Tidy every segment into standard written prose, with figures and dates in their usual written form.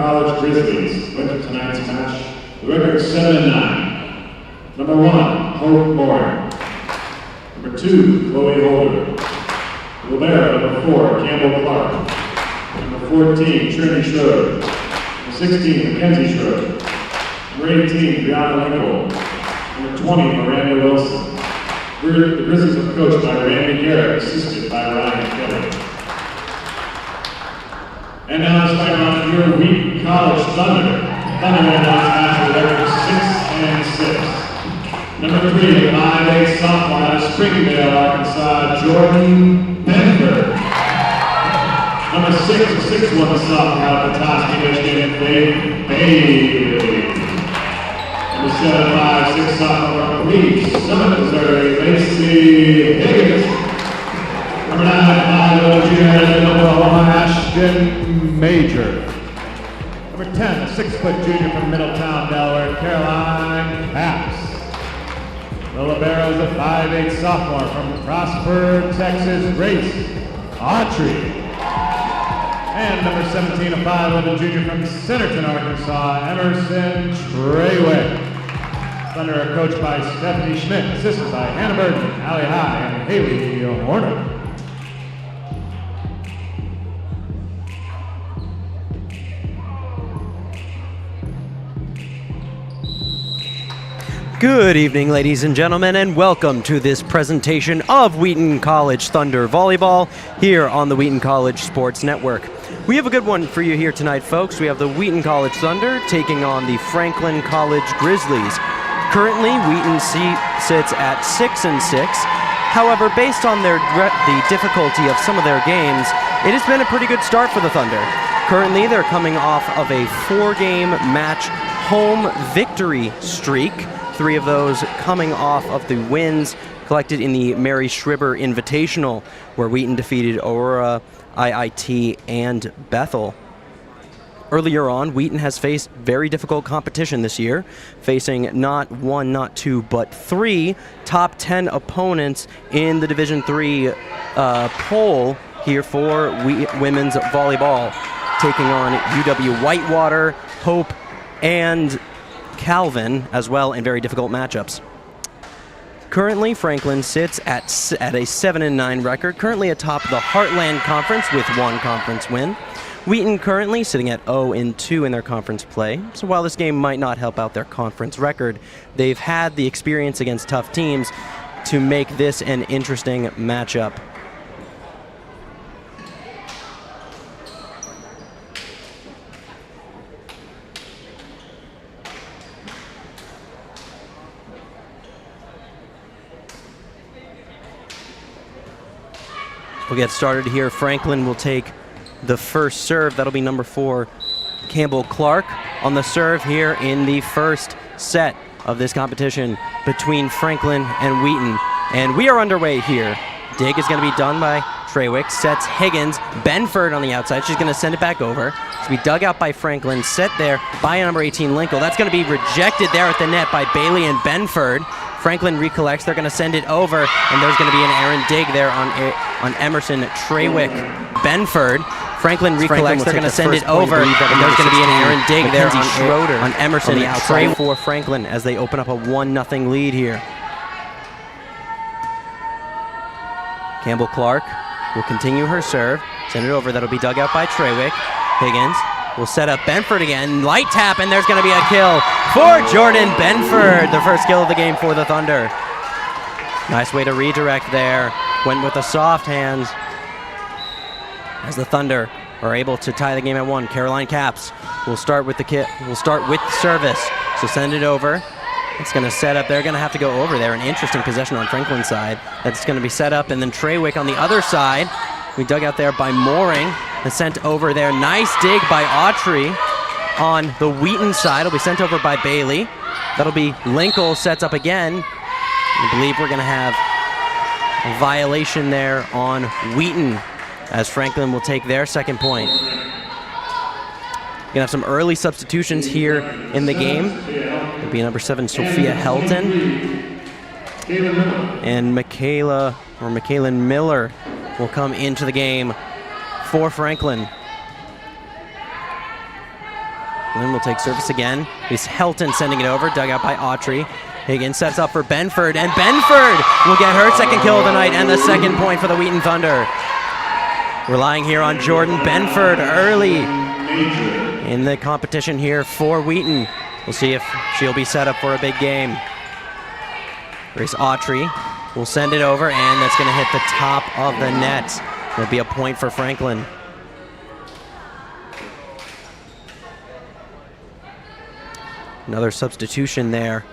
College Grizzlies went to tonight's match. The record is 7-9. Number 1, Hope Moore. Number 2, Chloe Holder. Libero, number 4, Campbell Clark. Number 14, Trinity Schroeder. Number 16, Mackenzie Schroeder. Number 18, Brianna Lingle. Number 20, Miranda Wilson. The Grizzlies are coached by Randy Garrett, assisted by Ryan Kelly. And now it's time on your Wheaton College Thunder. Thunder won last match with a record 6-6. Number 3, 5'8" sophomore out of Springdale, Arkansas, Jordan Benford. Number 6, 6'1" sophomore out of Petoskey, Michigan, Faith Bailey. Number 7, 5'6" sophomore from Leeds, Summit, Missouri, Lacey Higgins. Number 9, 5'0" junior out of Oklahoma, Ashton Major. Number 10, 6' junior from Middletown, Delaware, Caroline Capps. The libero is a 5'8" sophomore from Prosper, Texas, Grace Autry. And number 17, a 5'11" junior from Centerton, Arkansas, Emerson Treywick. Thunder are coached by Stephanie Schmidt, assisted by Hannah Burton, Allie High, and Haley Horner. Good evening, ladies and gentlemen, and welcome to this presentation of Wheaton College Thunder Volleyball here on the Wheaton College Sports Network. We have a good one for you here tonight, folks. We have the Wheaton College Thunder taking on the Franklin College Grizzlies. Currently, Wheaton sits at 6-6. However, based on the difficulty of some of their games, it has been a pretty good start for the Thunder. Currently, they're coming off of a 4-game match home victory streak. 3 of those coming off of the wins collected in the Mary Schriber Invitational, where Wheaton defeated Aurora, IIT, and Bethel. Earlier on, Wheaton has faced very difficult competition this year, facing not 1, not 2, but 3 top 10 opponents in the Division III poll here for women's volleyball, taking on UW-Whitewater, Hope, and Calvin as well in very difficult matchups. Currently, Franklin sits at a 7-9 record, currently atop the Heartland Conference with 1 conference win. Wheaton currently sitting at 0-2 in their conference play, so while this game might not help out their conference record, they've had the experience against tough teams to make this an interesting matchup. We'll get started here. Franklin will take the first serve. That'll be number 4, Campbell Clark, on the serve here in the first set of this competition between Franklin and Wheaton. And we are underway here. Dig is going to be done by Treywick, sets Higgins, Benford on the outside. She's going to send it back over. To be dug out by Franklin, set there by number 18, Linkle. That's going to be rejected there at the net by Bailey and Benford. Franklin recollects, they're going to send it over, and there's going to be an errant dig there on Emerson Treywick. Benford, Franklin recollects, they're going to send it over, and there's going to be an errant dig there on Emerson Treywick for Franklin as they open up a 1-0 lead here. Campbell Clark will continue her serve, send it over, that'll be dug out by Treywick. Higgins will set up Benford again, light tap, and there's going to be a kill for Jordan Benford, the first kill of the game for the Thunder. Nice way to redirect there, went with the soft hands as the Thunder are able to tie the game at 1. Caroline Capps will start with service, so send it over. It's going to set up, they're going to have to go over there, an interesting possession on Franklin's side. That's going to be set up, and then Treywick on the other side. We dug out there by Mooring and sent over there. Nice dig by Autry on the Wheaton side. It'll be sent over by Bailey. That'll be Linkle sets up again. I believe we're going to have a violation there on Wheaton as Franklin will take their second point. We're going to have some early substitutions here in the game. It'll be number 7, Sophia Helton. And Michaela Miller will come into the game for Franklin. Franklin will take service again. It's Helton sending it over, dug out by Autry. Higgins sets up for Benford, and Benford will get her second kill of the night and the second point for the Wheaton Thunder. Relying here on Jordan Benford early in the competition here for Wheaton. We'll see if she'll be set up for a big game. Grace Autry will send it over, and that's going to hit the top of the net. It'll be a point for Franklin. Another substitution there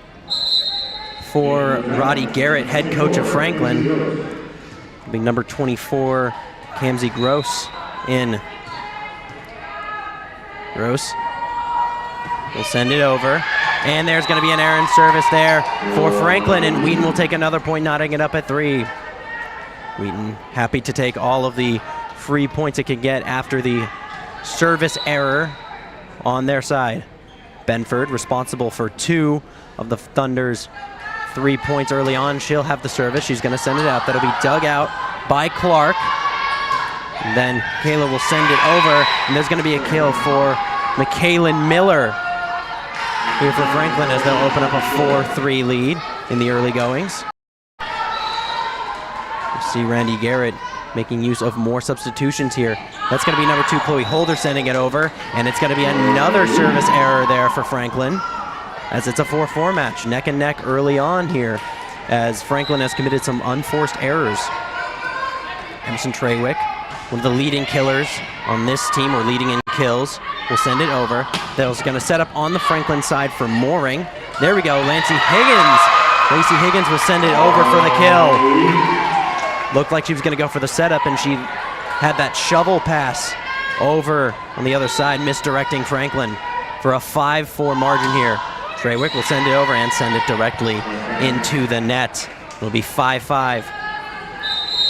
for Roddy Garrett, head coach of Franklin. It'll be number 24, Kamsie Gross in. Gross will send it over, and there's going to be an errant service there for Franklin, and Wheaton will take another point, knotting it up at 3. Wheaton happy to take all of the free points it could get after the service error on their side. Benford responsible for 2 of the Thunder's 3 points early on. She'll have the service. She's going to send it out. That'll be dug out by Clark. And then Kayla will send it over, and there's going to be a kill for McKaylin Miller here for Franklin as they'll open up a 4-3 lead in the early goings. You see Randy Garrett making use of more substitutions here. That's going to be number 2, Chloe Holder, sending it over, and it's going to be another service error there for Franklin, as it's a 4-4 match, neck and neck early on here, as Franklin has committed some unforced errors. Emerson Treywick, one of the leading killers on this team, or leading in kills, will send it over. That's going to set up on the Franklin side for Mooring. There we go, Lacey Higgins. Lacey Higgins will send it over for the kill. Looked like she was going to go for the setup, and she had that shovel pass over on the other side, misdirecting Franklin for a 5-4 margin here. Treywick will send it over and send it directly into the net. It'll be 5-5.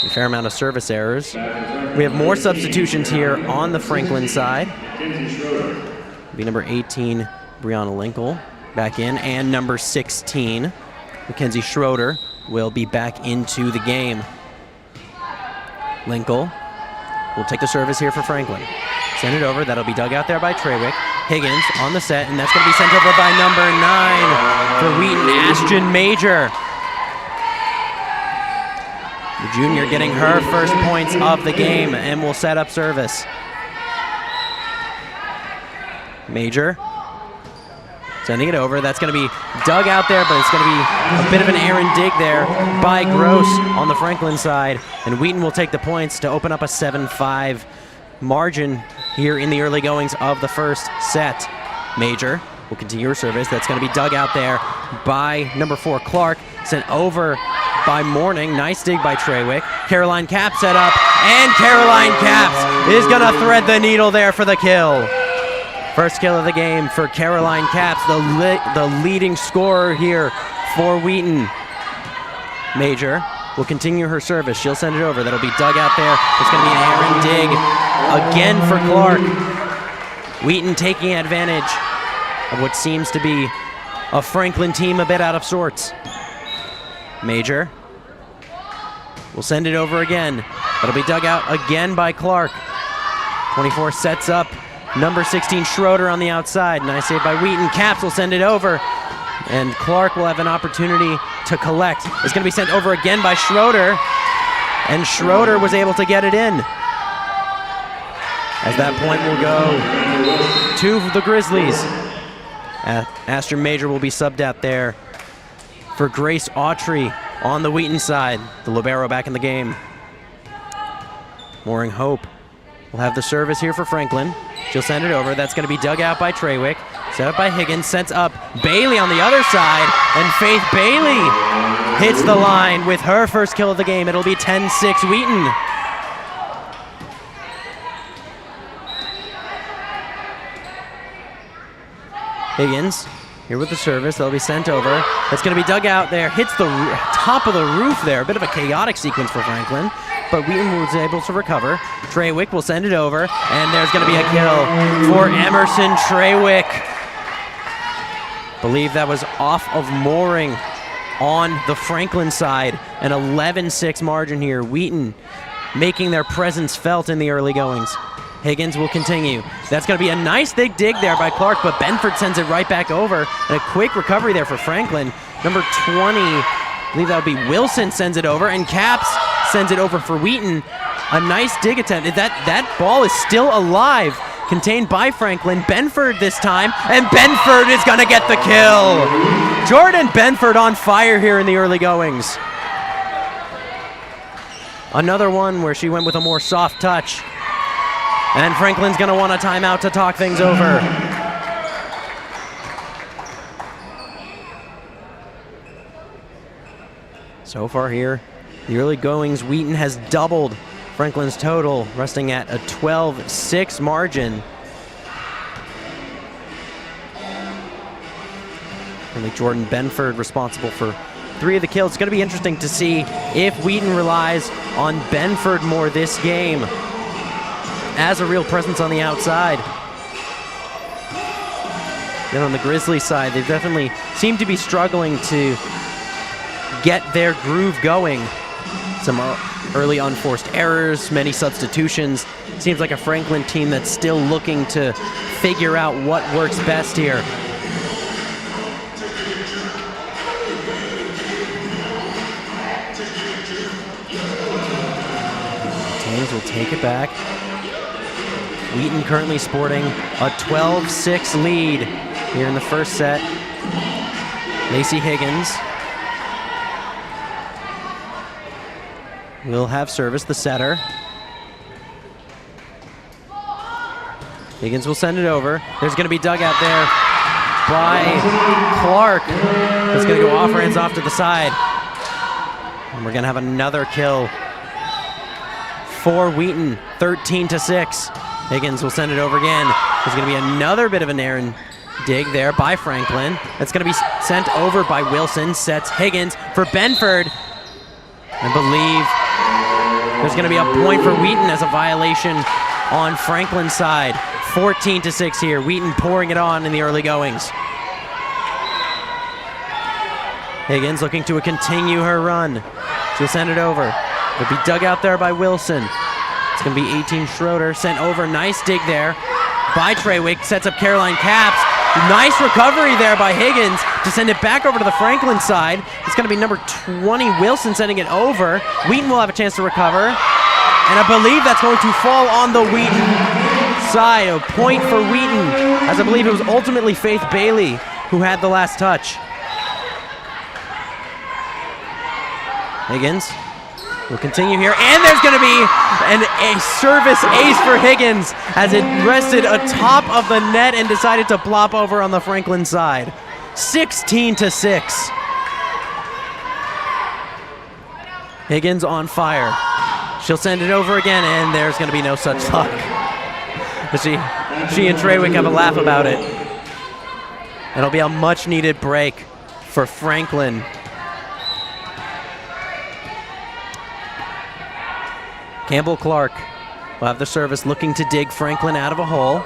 A fair amount of service errors. We have more substitutions here on the Franklin side. It'll be number 18, Brianna Linkle, back in, and number 16, Mackenzie Schroeder, will be back into the game. Linkle will take the service here for Franklin. Send it over. That'll be dug out there by Treywick. Higgins on the set, and that's going to be sent over by number 9 for Wheaton, Ashton Major. The junior getting her first points of the game and will set up service. Major sending it over. That's going to be dug out there, but it's going to be a bit of an errant dig there by Gross on the Franklin side. And Wheaton will take the points to open up a 7-5 margin here in the early goings of the first set. Major will continue her service. That's going to be dug out there by number 4, Clark. Sent over by Morning. Nice dig by Treywick. Caroline Capps set up, and Caroline Capps is going to thread the needle there for the kill. First kill of the game for Caroline Capps, the leading scorer here for Wheaton. Major will continue her service. She'll send it over. That'll be dug out there. It's going to be an errant dig again for Clark. Wheaton taking advantage of what seems to be a Franklin team a bit out of sorts. Major will send it over again. That'll be dug out again by Clark. 24 sets up. Number 16, Schroeder on the outside. Nice save by Wheaton. Capps will send it over, and Clark will have an opportunity to collect. It's going to be sent over again by Schroeder, and Schroeder was able to get it in. As that point will go to the Grizzlies. Ashton Major will be subbed out there for Grace Autry on the Wheaton side. The libero back in the game. Mooring Hope will have the service here for Franklin. She'll send it over. That's going to be dug out by Treywick. Set up by Higgins. Sends up Bailey on the other side. And Faith Bailey hits the line with her first kill of the game. It'll be 10-6 Wheaton. Higgins here with the service. They'll be sent over. That's going to be dug out there. Hits the top of the roof there. A bit of a chaotic sequence for Franklin, but Wheaton was able to recover. Treywick will send it over, and there's going to be a kill for Emerson Treywick. Believe that was off of Mooring on the Franklin side. An 11-6 margin here. Wheaton making their presence felt in the early goings. Higgins will continue. That's going to be a nice big dig there by Clark, but Benford sends it right back over. And a quick recovery there for Franklin. Number 20, I believe that would be Wilson, sends it over, and Caps sends it over for Wheaton. A nice dig attempt. That ball is still alive, contained by Franklin. Benford this time, and Benford is going to get the kill. Jordan Benford on fire here in the early goings. Another one where she went with a more soft touch. And Franklin's going to want a timeout to talk things over. So far here, the early goings, Wheaton has doubled Franklin's total, resting at a 12-6 margin. Really Jordan Benford responsible for 3 of the kills. It's going to be interesting to see if Wheaton relies on Benford more this game as a real presence on the outside. Then on the Grizzlies side, they definitely seem to be struggling to get their groove going. Some early unforced errors, many substitutions. Seems like a Franklin team that's still looking to figure out what works best here. Tames will take it back. Wheaton currently sporting a 12-6 lead here in the first set. Lacey Higgins will have service, the setter. Higgins will send it over. There's going to be dugout there by Clark. It's going to go off hands off to the side. And we're going to have another kill for Wheaton, 13-6. Higgins will send it over again. There's going to be another bit of an errant dig there by Franklin. That's going to be sent over by Wilson. Sets Higgins for Benford. I believe there's going to be a point for Wheaton as a violation on Franklin's side. 14-6 here. Wheaton pouring it on in the early goings. Higgins looking to continue her run. She'll send it over. It'll be dug out there by Wilson. It's going to be 18 Schroeder sent over. Nice dig there by Treywick. Sets up Caroline Caps. Nice recovery there by Higgins to send it back over to the Franklin side. It's going to be number 20 Wilson sending it over. Wheaton will have a chance to recover. And I believe that's going to fall on the Wheaton side. A point for Wheaton, as I believe it was ultimately Faith Bailey who had the last touch. Higgins will continue here, and there's going to be a service ace for Higgins as it rested atop of the net and decided to plop over on the Franklin side. 16-6. Higgins on fire. She'll send it over again, and there's going to be no such luck. She and Treywick have a laugh about it. It'll be a much-needed break for Franklin. Campbell Clark will have the service, looking to dig Franklin out of a hole.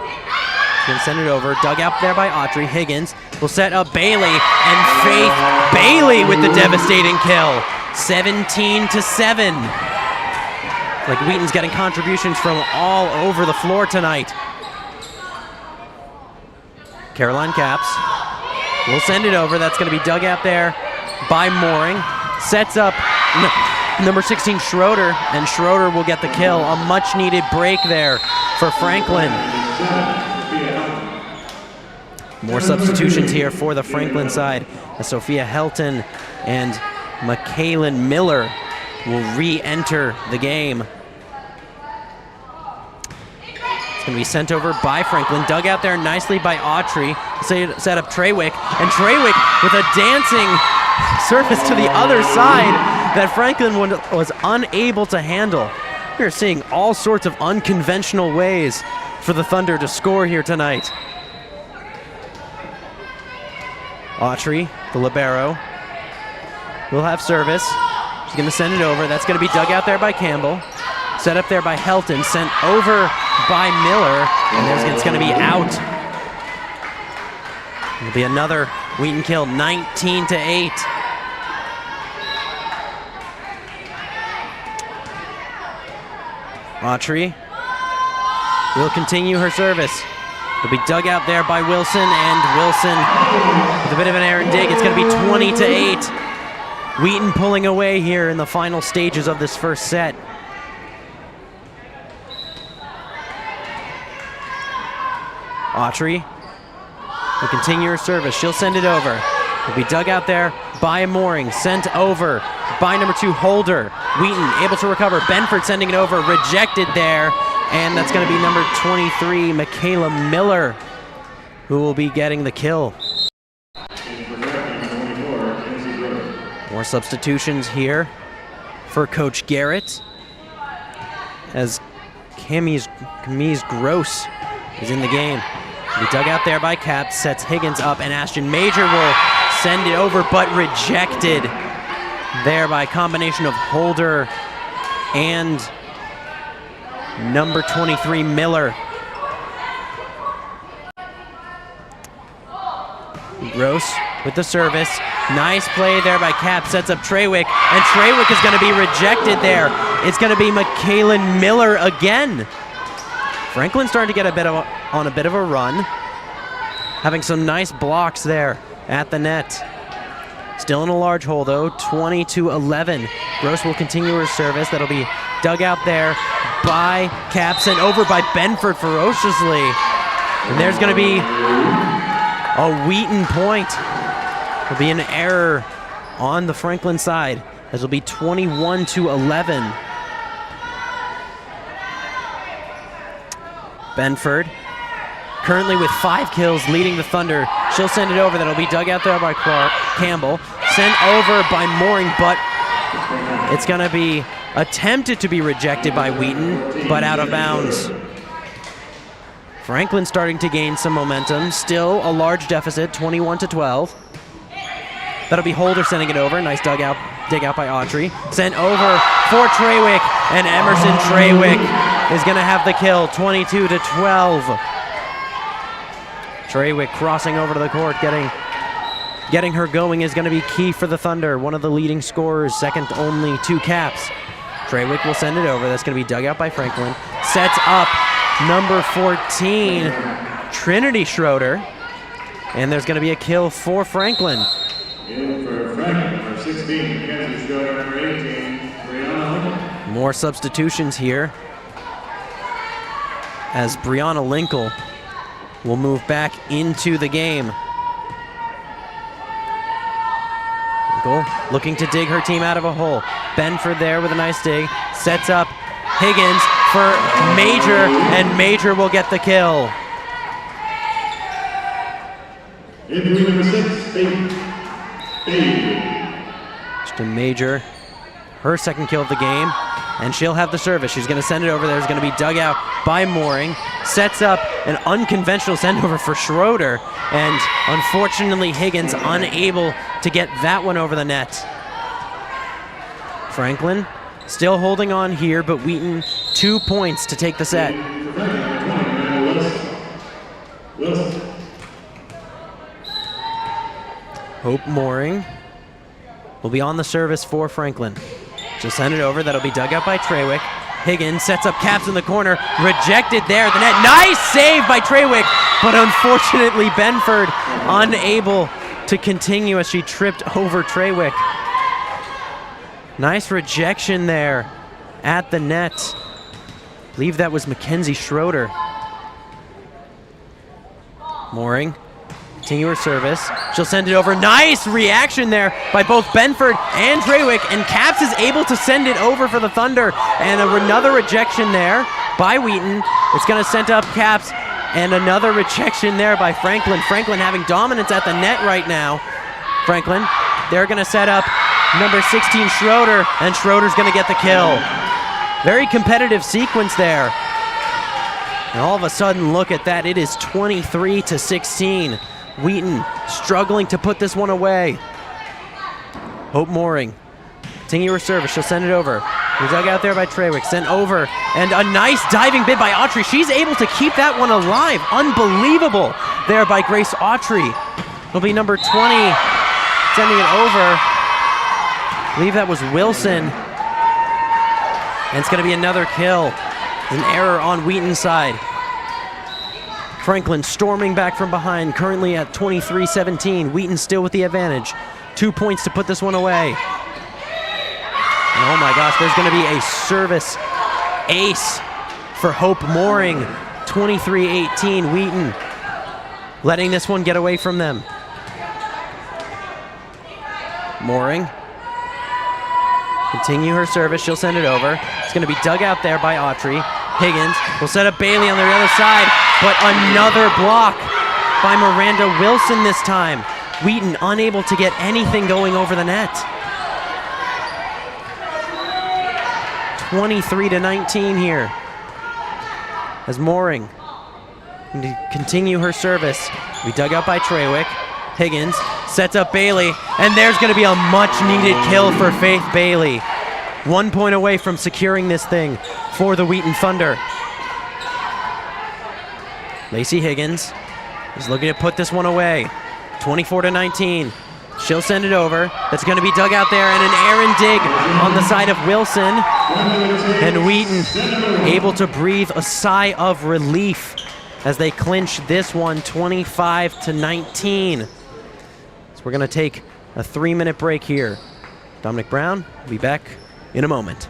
Going to send it over. Dug out there by Autry. Higgins will set up Bailey, and Faith Bailey with the devastating kill. 17-7. Like Wheaton's getting contributions from all over the floor tonight. Caroline Caps will send it over. That's going to be dug out there by Mooring. Sets up number 16 Schroeder, and Schroeder will get the kill. A much-needed break there for Franklin. More substitutions here for the Franklin side, as Sophia Helton and McKaylin Miller will re-enter the game. It's going to be sent over by Franklin, dug out there nicely by Autry. Set up Treywick, and Treywick with a dancing surface to the other side that Franklin was unable to handle. We're seeing all sorts of unconventional ways for the Thunder to score here tonight. Autry, the libero, will have service. She's going to send it over. That's going to be dug out there by Campbell. Set up there by Helton, sent over by Miller, and it's going to be out. It'll be another Wheaton kill, 19-8. Autry will continue her service. It'll be dug out there by Wilson, and Wilson with a bit of an errant dig. It's going to be 20-8. Wheaton pulling away here in the final stages of this first set. Autry will continue her service. She'll send it over. It'll be dug out there by Mooring. Sent over by number 2, Holder. Wheaton able to recover. Benford sending it over. Rejected there. And that's going to be number 23, Michaela Miller, who will be getting the kill. More substitutions here for Coach Garrett, as Camise Gross is in the game. Be dug out there by Cap, sets Higgins up, and Ashton Major will send it over, but rejected there by a combination of Holder and number 23, Miller. Gross with the service. Nice play there by Cap, sets up Trawick, and Trawick is going to be rejected there. It's going to be Michaela Miller again. Franklin starting to get on a bit of a run, having some nice blocks there at the net. Still in a large hole though, 20-11. Gross will continue her service. That'll be dug out there by Cap, sent over by Benford ferociously. And there's going to be a Wheaton point. There'll be an error on the Franklin side. This will be 21-11. Benford, currently with 5 kills, leading the Thunder. She'll send it over. That'll be dug out there by Campbell. Sent over by Mooring, but it's going to be attempted to be rejected by Wheaton, but out of bounds. Franklin starting to gain some momentum. Still a large deficit, 21-12. That'll be Holder sending it over. Nice dig out by Autry. Sent over for Trawick, and Emerson Trawick is going to have the kill, 22-12. Trawick crossing over to the court, getting her going is going to be key for the Thunder. One of the leading scorers, second only to Caps. Trawick will send it over. That's going to be dug out by Franklin. Sets up number 14, Trinity Schroeder. And there's going to be a kill for Franklin. In for Franklin, number 16, Mackenzie Schroeder, number 18, Brianna Linkle. More substitutions here, as Brianna Linkle will move back into the game. Linkle looking to dig her team out of a hole. Benford there with a nice dig. Sets up Higgins for Major, and Major will get the kill. Injury number 6, Just a Major, her second kill of the game, and she'll have the service. She's going to send it over there. It's going to be dug out by Mooring. Sets up an unconventional send over for Schroeder, and unfortunately Higgins unable to get that one over the net. Franklin still holding on here, but Wheaton 2 points to take the set. Hope Mooring will be on the service for Franklin. She'll send it over. That'll be dug out by Trawick. Higgins sets up Caps in the corner. Rejected there at the net. Nice save by Trawick, but unfortunately Benford unable to continue as she tripped over Trawick. Nice rejection there at the net. I believe that was Mackenzie Schroeder. Mooring, continue her service. She'll send it over. Nice reaction there by both Benford and Trawick, and Caps is able to send it over for the Thunder. And another rejection there by Wheaton. It's going to send up Caps, and another rejection there by Franklin. Franklin having dominance at the net right now. Franklin, they're going to set up number 16, Schroeder, and Schroeder's going to get the kill. Very competitive sequence there. And all of a sudden, look at that. It is 23-16. Wheaton struggling to put this one away. Hope Mooring, continue her service. She'll send it over. We're dug out there by Trawick. Sent over. And a nice diving bid by Autry. She's able to keep that one alive. Unbelievable there by Grace Autry. It'll be number 20 sending it over. I believe that was Wilson. And it's going to be another kill. An error on Wheaton's side. Franklin storming back from behind, currently at 23-17. Wheaton still with the advantage. 2 points to put this one away. And oh my gosh, there's going to be a service ace for Hope Mooring. 23-18, Wheaton letting this one get away from them. Mooring. Continue her service, she'll send it over. It's going to be dug out there by Autry. Higgins will set up Bailey on the other side, but another block by Miranda Wilson this time. Wheaton unable to get anything going over the net. 23-19 here. As Mooring continue her service. We dug out by Trawick. Higgins sets up Bailey, and there's going to be a much-needed kill for Faith Bailey. 1 point away from securing this thing for the Wheaton Thunder. Lacey Higgins is looking to put this one away. 24-19. She'll send it over. That's going to be dug out there, and an errant dig on the side of Wilson. And Wheaton able to breathe a sigh of relief as they clinch this one 25-19. So we're going to take a 3-minute break here. Dominic Brown will be back in a moment.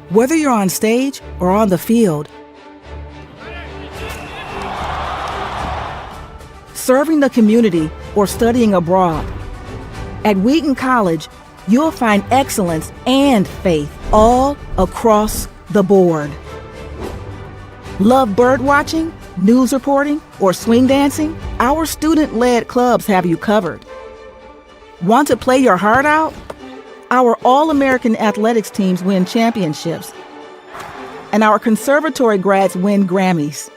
Whether you're on stage or on the field, serving the community or studying abroad, at Wheaton College, you'll find excellence and faith all across the board. Love bird watching, news reporting, or swing dancing? Our student-led clubs have you covered. Want to play your heart out? Our All-American athletics teams win championships, and our conservatory grads win Grammys.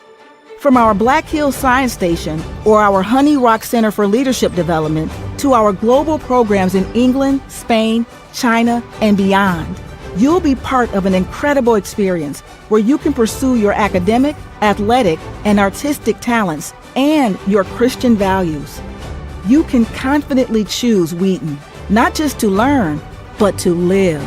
From our Black Hills Science Station or our Honey Rock Center for Leadership Development to our global programs in England, Spain, China, and beyond, you'll be part of an incredible experience where you can pursue your academic, athletic, and artistic talents and your Christian values. You can confidently choose Wheaton, not just to learn, but to live.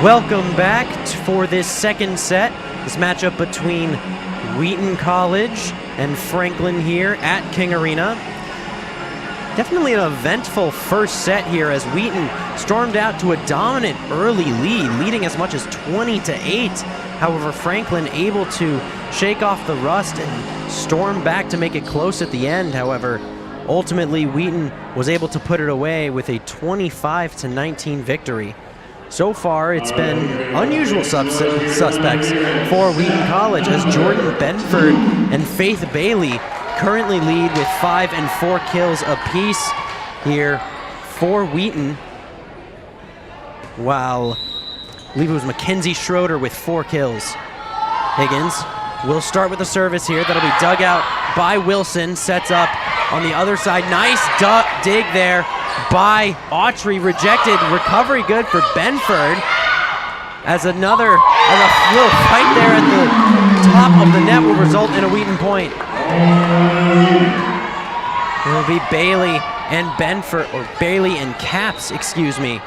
Welcome back for this second set. This matchup between Wheaton College and Franklin here at King Arena. Definitely an eventful first set here as Wheaton stormed out to a dominant early lead, leading as much as 20-8. However, Franklin able to shake off the rust and storm back to make it close at the end. However, ultimately Wheaton was able to put it away with a 25-19 victory. So far, it's been unusual suspects for Wheaton College as Jordan Benford and Faith Bailey currently lead with 5 and 4 kills apiece here for Wheaton, while I believe it was Mackenzie Schroeder with 4 kills. Higgins will start with a service here that'll be dug out by Wilson, sets up on the other side. Nice dig there by Autry, rejected. Recovery good for Benford as a little fight there at the top of the net will result in a Wheaton point. It will be Bailey and Benford, or Bailey and Caps, excuse me.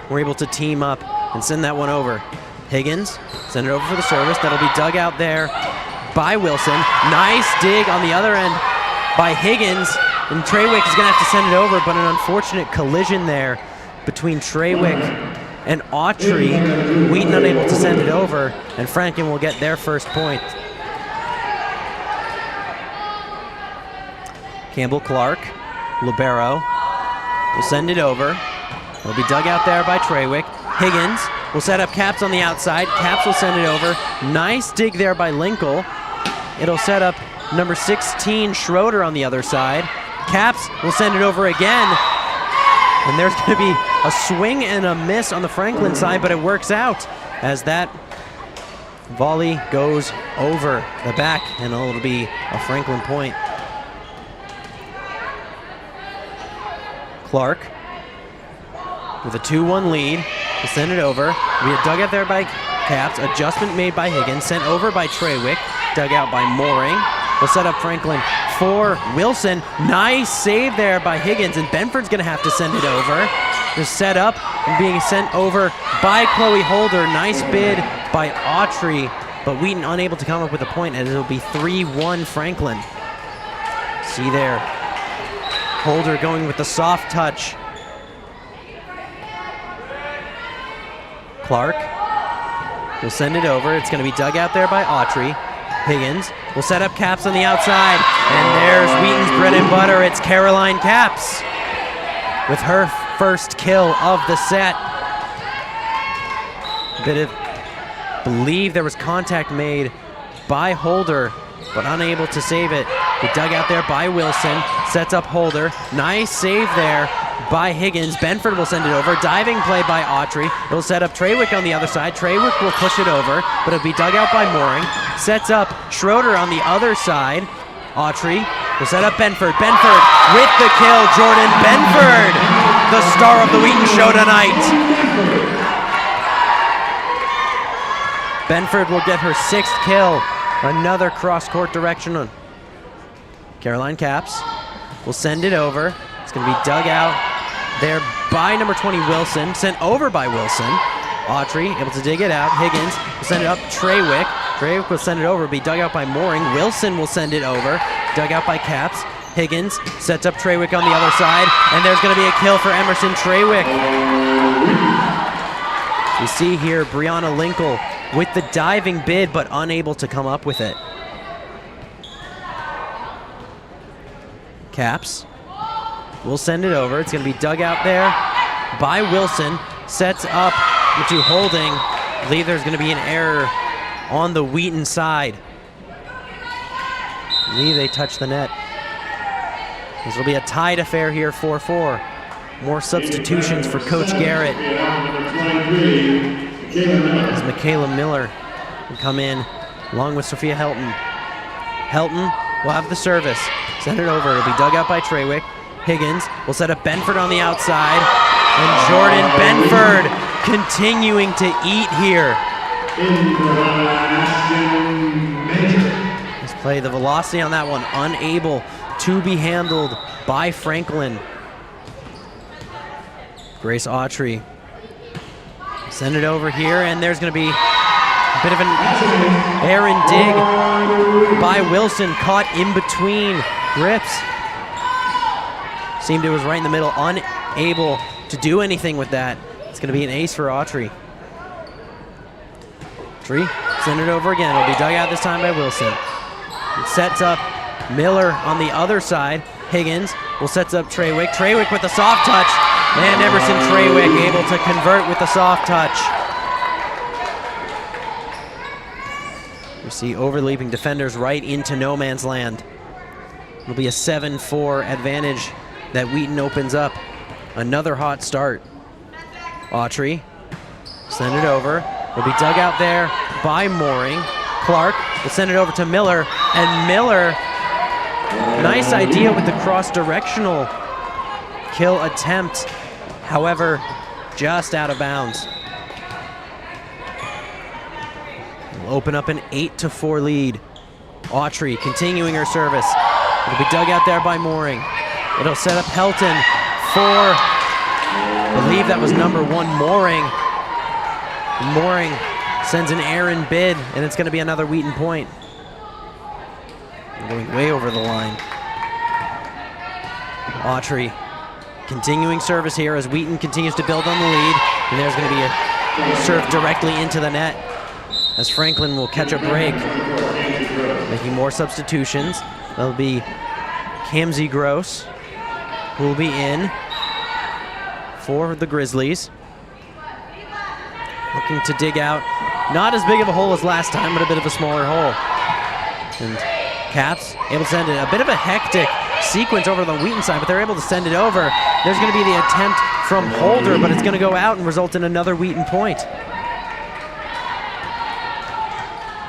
We're able to team up and send that one over. Higgins, send it over for the service. That'll be dug out there by Wilson. Nice dig on the other end by Higgins. And Treywick is going to have to send it over, but an unfortunate collision there between Treywick and Autry. Wheaton unable to send it over, and Franklin will get their first point. Campbell Clark, libero, will send it over. It'll be dug out there by Treywick. Higgins will set up Caps on the outside. Caps will send it over. Nice dig there by Linkle. It'll set up number 16, Schroeder, on the other side. Caps will send it over again. And there's going to be a swing and a miss on the Franklin side, but it works out as that volley goes over the back, and it'll be a Franklin point. Clark with a 2-1 lead. We'll send it over. We had dug out there by Caps. Adjustment made by Higgins. Sent over by Treywick. Dug out by Mooring. We'll set up Franklin for Wilson. Nice save there by Higgins, and Benford's going to have to send it over. Just set up and being sent over by Chloe Holder. Nice bid by Autry, but Wheaton unable to come up with a point, and it'll be 3-1 Franklin. See there, Holder going with the soft touch. Clark will send it over. It's going to be dug out there by Autry. Higgins will set up Caps on the outside, and there's Wheaton's bread and butter. It's Caroline Caps with her first kill of the set. Believe there was contact made by Holder, but unable to save it. The dug out there by Wilson, sets up Holder. Nice save there by Higgins. Benford will send it over. Diving play by Autry. It'll set up Treywick on the other side. Treywick will push it over, but it'll be dug out by Mooring. Sets up Schroeder on the other side. Autry will set up Benford. Benford with the kill. Jordan Benford, the star of the Wheaton show tonight. Benford will get her 6th kill. Another cross-court direction on Caroline Caps. Will send it over. It's going to be dug out there by number 20, Wilson. Sent over by Wilson. Autry able to dig it out. Higgins will send it up. Treywick. Treywick will send it over. Be dug out by Mooring. Wilson will send it over. Dug out by Caps. Higgins sets up Treywick on the other side. And there's going to be a kill for Emerson Treywick. You see here Brianna Linkle with the diving bid, but unable to come up with it. Caps will send it over. It's going to be dug out there by Wilson. Sets up to Holding. I believe there's going to be an error on the Wheaton side. I believe they touched the net. This will be a tied affair here, 4-4. More substitutions for Coach Garrett as Michaela Miller will come in along with Sophia Helton. Helton will have the service. Send it over. It'll be dug out by Treywick. Higgins will set up Benford on the outside. And Jordan Benford continuing to eat here. Let's play the velocity on that one. Unable to be handled by Franklin. Grace Autry. Send it over here, and there's going to be a bit of an errant dig by Wilson, caught in between grips. Seemed it was right in the middle, unable to do anything with that. It's going to be an ace for Autry. Autry, send it over again. It'll be dug out this time by Wilson. It sets up Miller on the other side. Higgins will set up Trawick. Trawick with the soft touch. And Emerson Trawick able to convert with the soft touch. We see overleaping defenders right into no man's land. It'll be a 7-4 advantage that Wheaton opens up. Another hot start. Autry, send it over. It'll be dug out there by Mooring. Clark will send it over to Miller, and Miller, nice idea with the cross-directional kill attempt. However, just out of bounds. We'll open up an 8-4 lead. Autry continuing her service. It'll be dug out there by Mooring. It'll set up Helton for, I believe that was number 1, Mooring. Mooring sends an errant bid, and it's going to be another Wheaton point. We're going way over the line. Autry continuing service here as Wheaton continues to build on the lead, and there's going to be a serve directly into the net as Franklin will catch a break, making more substitutions. That'll be Kamsey Gross, who will be in for the Grizzlies. Looking to dig out, not as big of a hole as last time, but a bit of a smaller hole. And Caps able to send it. A bit of a hectic sequence over the Wheaton side, but they're able to send it over. There's going to be the attempt from Holder, but it's going to go out and result in another Wheaton point.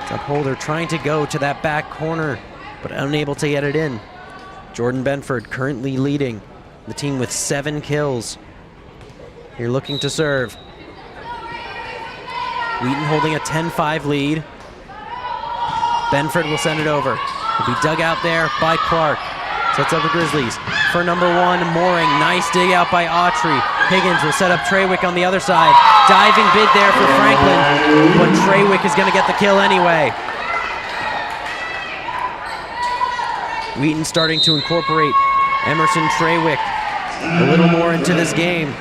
It's up Holder trying to go to that back corner, but unable to get it in. Jordan Benford currently leading the team with 7 kills. Here looking to serve. Wheaton holding a 10-5 lead. Benford will send it over. Will be dug out there by Clark. Sets up the Grizzlies for number 1, Mooring. Nice dig out by Autry. Higgins will set up Trawick on the other side. Diving bid there for Franklin, but Trawick is going to get the kill anyway. Wheaton starting to incorporate Emerson Trawick a little more into this game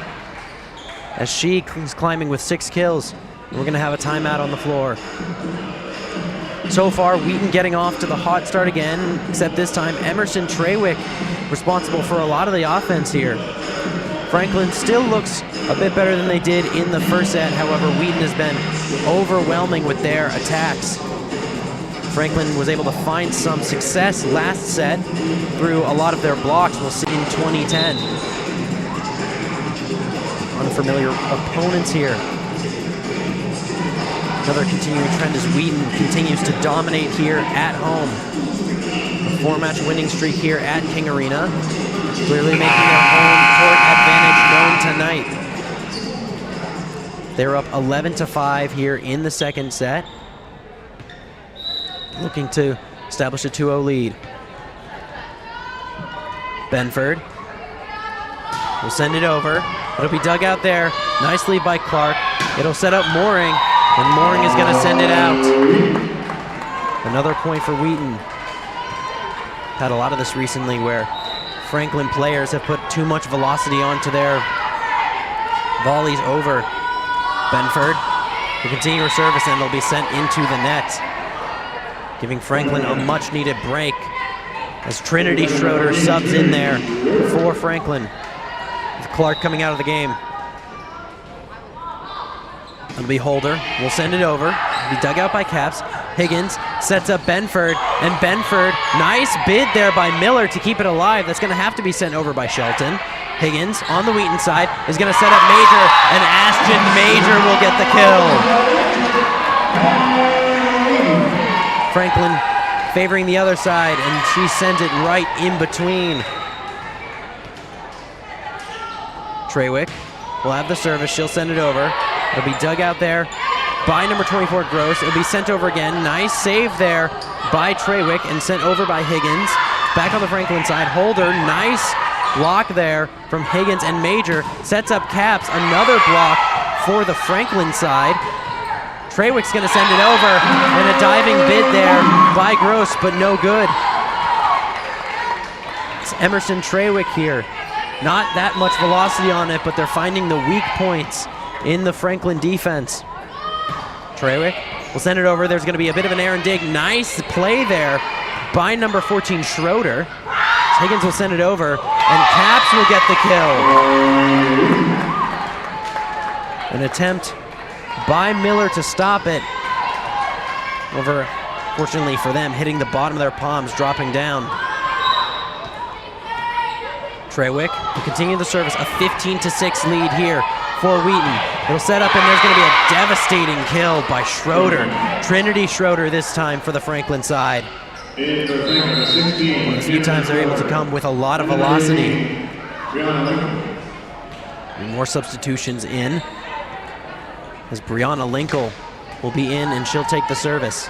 as she is climbing with 6 kills. We're going to have a timeout on the floor. So far, Wheaton getting off to the hot start again, except this time Emerson Trawick responsible for a lot of the offense here. Franklin still looks a bit better than they did in the first set. However, Wheaton has been overwhelming with their attacks. Franklin was able to find some success last set through a lot of their blocks. We'll see in 2010. Unfamiliar opponents here. Another continuing trend as Wheaton continues to dominate here at home. A 4-match winning streak here at King Arena. Clearly making their home court advantage known tonight. They're up 11-5 here in the second set. Looking to establish a 2-0 lead. Benford will send it over. It'll be dug out there nicely by Clark. It'll set up Mooring. And Mooring is going to send it out. Another point for Wheaton. Had a lot of this recently where Franklin players have put too much velocity onto their volleys over. Benford will continue her service and they'll be sent into the net, giving Franklin a much needed break as Trinity Schroeder subs in there for Franklin. With Clark coming out of the game. It'll be Holder. We'll send it over. It'll be dug out by Caps. Higgins sets up Benford, and Benford, nice bid there by Miller to keep it alive. That's going to have to be sent over by Shelton. Higgins on the Wheaton side is going to set up Major, and Ashton Major will get the kill. Franklin favoring the other side, and she sends it right in between. Trawick will have the service. She'll send it over. It'll be dug out there by number 24, Gross. It'll be sent over again. Nice save there by Trawick and sent over by Higgins. Back on the Franklin side. Holder, nice block there from Higgins, and Major sets up Caps. Another block for the Franklin side. Trawick's going to send it over, and a diving bid there by Gross, but no good. It's Emerson Trawick here Not that much velocity on it, but they're finding the weak points in the Franklin defense. Trawick will send it over. There's going to be a bit of an errant dig. Nice play there by number 14, Schroeder. Higgins will send it over, and Caps will get the kill. An attempt by Miller to stop it. Over, fortunately for them, hitting the bottom of their palms, dropping down. Trawick will continue the service. A 15-6 lead here for Wheaton. It'll set up, and there's going to be a devastating kill by Schroeder. Trinity Schroeder this time for the Franklin side. A few times they're able to come with a lot of velocity. More substitutions in, as Brianna Linkle will be in, and she'll take the service.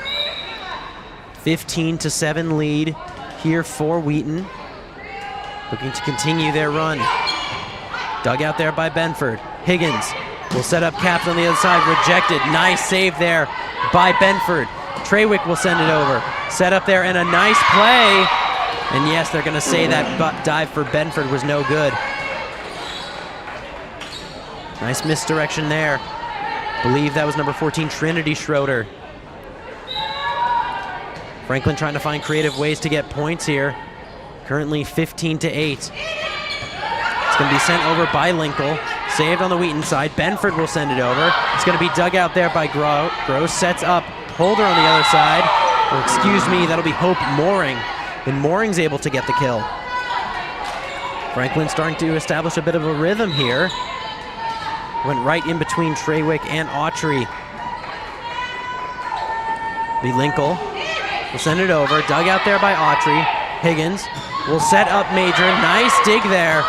15-7 lead here for Wheaton. Looking to continue their run. Dug out there by Benford. Higgins will set up Caps on the other side. Rejected. Nice save there by Benford. Trawick will send it over. Set up there, and a nice play. And yes, they're going to say that dive for Benford was no good. Nice misdirection there. Believe that was number 14, Trinity Schroeder. Franklin trying to find creative ways to get points here. Currently 15-8. It's going to be sent over by Linkle. Saved on the Wheaton side. Benford will send it over. It's going to be dug out there by Gross. Sets up Holder on the other side. Or excuse me, that'll be Hope Mooring. And Mooring's able to get the kill. Franklin starting to establish a bit of a rhythm here. Went right in between Trawick and Autry. Lee Linkle will send it over. Dug out there by Autry. Higgins will set up Major. Nice dig there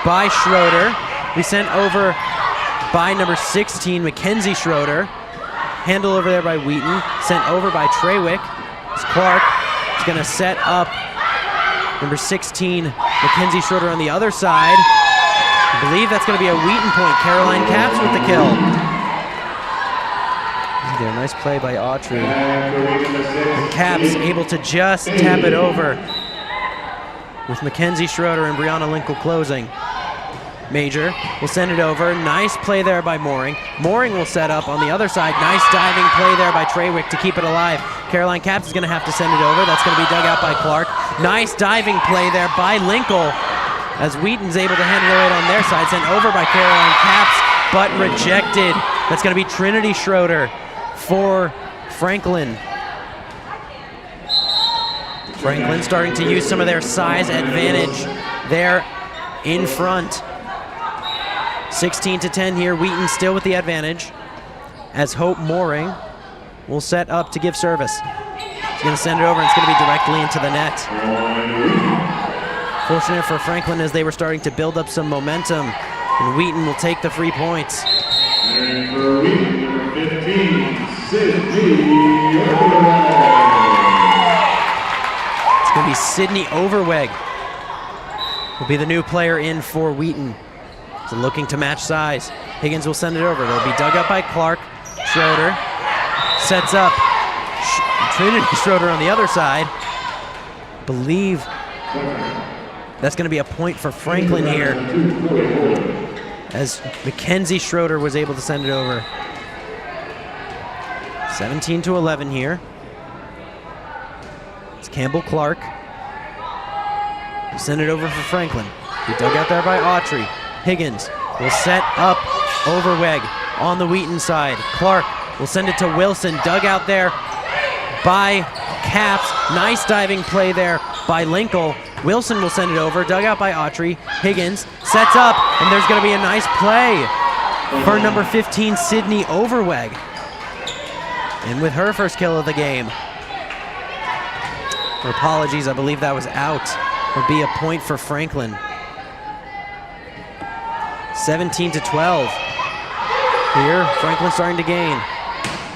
by Schroeder. We sent over by number 16, Mackenzie Schroeder. Handle over there by Wheaton. Sent over by Trawick. Clark is going to set up number 16, Mackenzie Schroeder on the other side. I believe that's going to be a Wheaton point. Caroline Caps with the kill. There, nice play by Autry. And Caps able to just tap it over with Mackenzie Schroeder and Brianna Linkle closing. Major will send it over. Nice play there by Mooring. Mooring will set up on the other side. Nice diving play there by Trawick to keep it alive. Caroline Caps is going to have to send it over. That's going to be dug out by Clark. Nice diving play there by Linkle, as Wheaton's able to handle it on their side. Sent over by Caroline Caps, but rejected. That's going to be Trinity Schroeder for Franklin. Franklin starting to use some of their size advantage there in front. 16-10 here. Wheaton still with the advantage, as Hope Mooring will set up to give service. He's going to send it over, and it's going to be directly into the net. Fortunate for Franklin, as they were starting to build up some momentum, and Wheaton will take the 3 points. And for Wheaton, number 15, Sydney Overweg. It's going to be Sydney Overweg. Will be the new player in for Wheaton. So looking to match size. Higgins will send it over. It'll be dug up by Clark. Schroeder sets up Trinity Schroeder on the other side. Believe that's going to be a point for Franklin here, as Mackenzie Schroeder was able to send it over. 17-11 here. It's Campbell Clark. Send it over for Franklin. He dug out there by Autry. Higgins will set up Overweg on the Wheaton side. Clark will send it to Wilson. Dug out there by Caps. Nice diving play there by Linkle. Wilson will send it over. Dug out by Autry. Higgins sets up, and there's going to be a nice play for number 15, Sydney Overweg. And with her first kill of the game. Her apologies, I believe that was out. Would be a point for Franklin. 17-12. Here, Franklin starting to gain.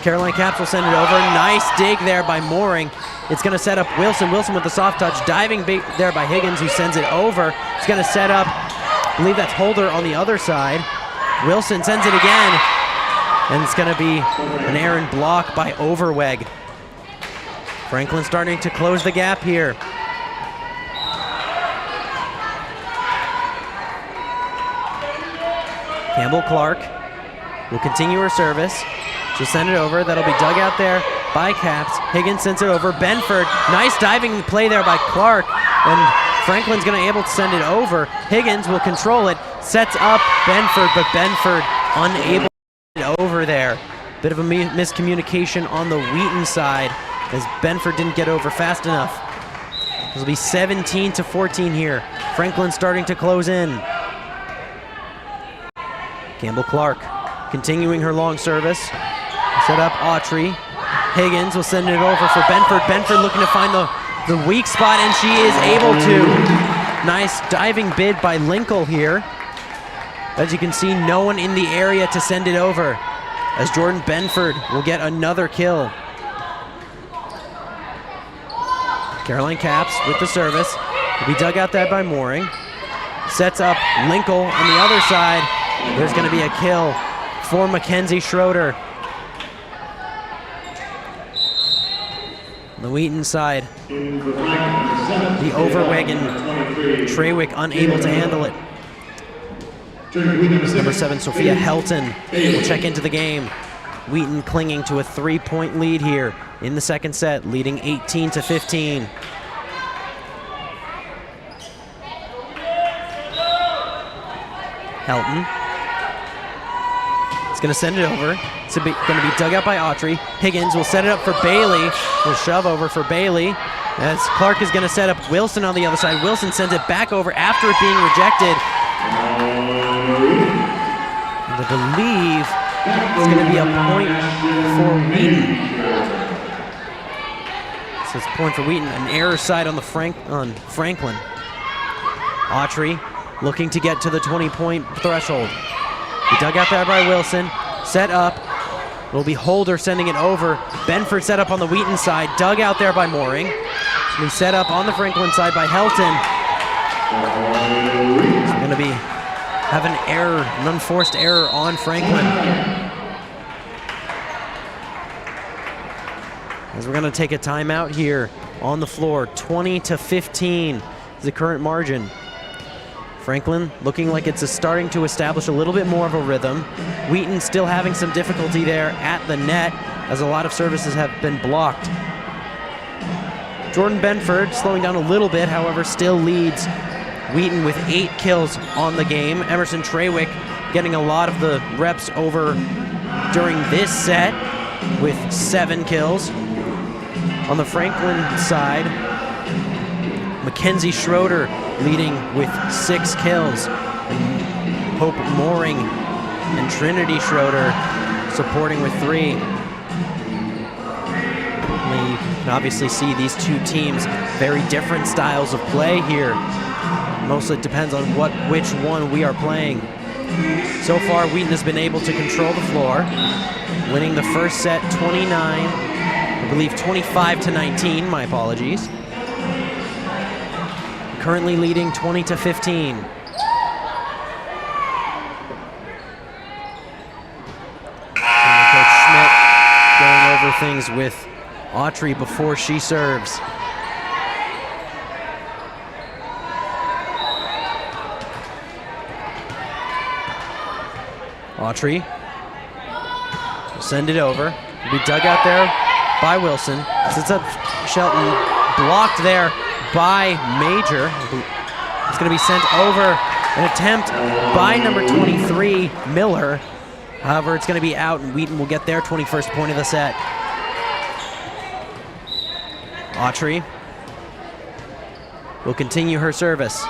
Caroline Caps will send it over. Nice dig there by Mooring. It's going to set up Wilson. Wilson with the soft touch. Diving there by Higgins, who sends it over. It's going to set up, I believe that's Holder on the other side. Wilson sends it again. And it's going to be an errant block by Overweg. Franklin starting to close the gap here. Campbell Clark will continue her service. She'll send it over. That'll be dug out there by Caps. Higgins sends it over. Benford, nice diving play there by Clark. And Franklin's going to be able to send it over. Higgins will control it. Sets up Benford, but Benford unable to get it over there. Bit of a miscommunication on the Wheaton side as Benford didn't get over fast enough. This will be 17-14 here. Franklin starting to close in. Campbell Clark continuing her long service. Set up Autry. Higgins will send it over for Benford. Benford looking to find the weak spot, and she is able to. Nice diving bid by Linkle here. As you can see, no one in the area to send it over, as Jordan Benford will get another kill. Caroline Caps with the service. Will be dug out there by Mooring. Sets up Linkle on the other side. There's going to be a kill for Mackenzie Schroeder. On the Wheaton side, the Overweg and Treywick unable to handle it. Number 7, Sophia Helton will check into the game. Wheaton clinging to a 3-point lead here in the second set, leading 18-15. Helton is going to send it over. It's going to be dug out by Autry. Higgins will set it up for Bailey. Will shove over for Bailey. As Clark is going to set up Wilson on the other side. Wilson sends it back over after it being rejected. And I believe it's going to be a point for Wheaton. So it's a point for Wheaton. An error side on the Franklin. Autry looking to get to the 20-point threshold. He dug out there by Wilson. Set up. Will be Holder sending it over. Benford set up on the Wheaton side. Dug out there by Mooring. So he set up on the Franklin side by Helton. It's going to be have an error, an unforced error on Franklin. As we're going to take a timeout here on the floor. 20-15 is the current margin. Franklin looking like it's starting to establish a little bit more of a rhythm. Wheaton still having some difficulty there at the net as a lot of services have been blocked. Jordan Benford slowing down a little bit, however, still leads Wheaton with 8 kills on the game. Emerson Treywick getting a lot of the reps over during this set with 7 kills. On the Franklin side, Mackenzie Schroeder leading with 6 kills. And Hope Mooring and Trinity Schroeder supporting with 3. You can obviously see these two teams, very different styles of play here. Mostly depends on which one we are playing. So far, Wheaton has been able to control the floor, winning the first set 29, I believe 25-19, my apologies. Currently leading 20-15. Coach Schmidt going over things with Autry before she serves. Autry will send it over. Will be dug out there by Wilson. Sits up Shelton, blocked there by Major. It's going to be sent over. An attempt by number 23, Miller. However, it's going to be out, and Wheaton will get their 21st point of the set. Autry will continue her service.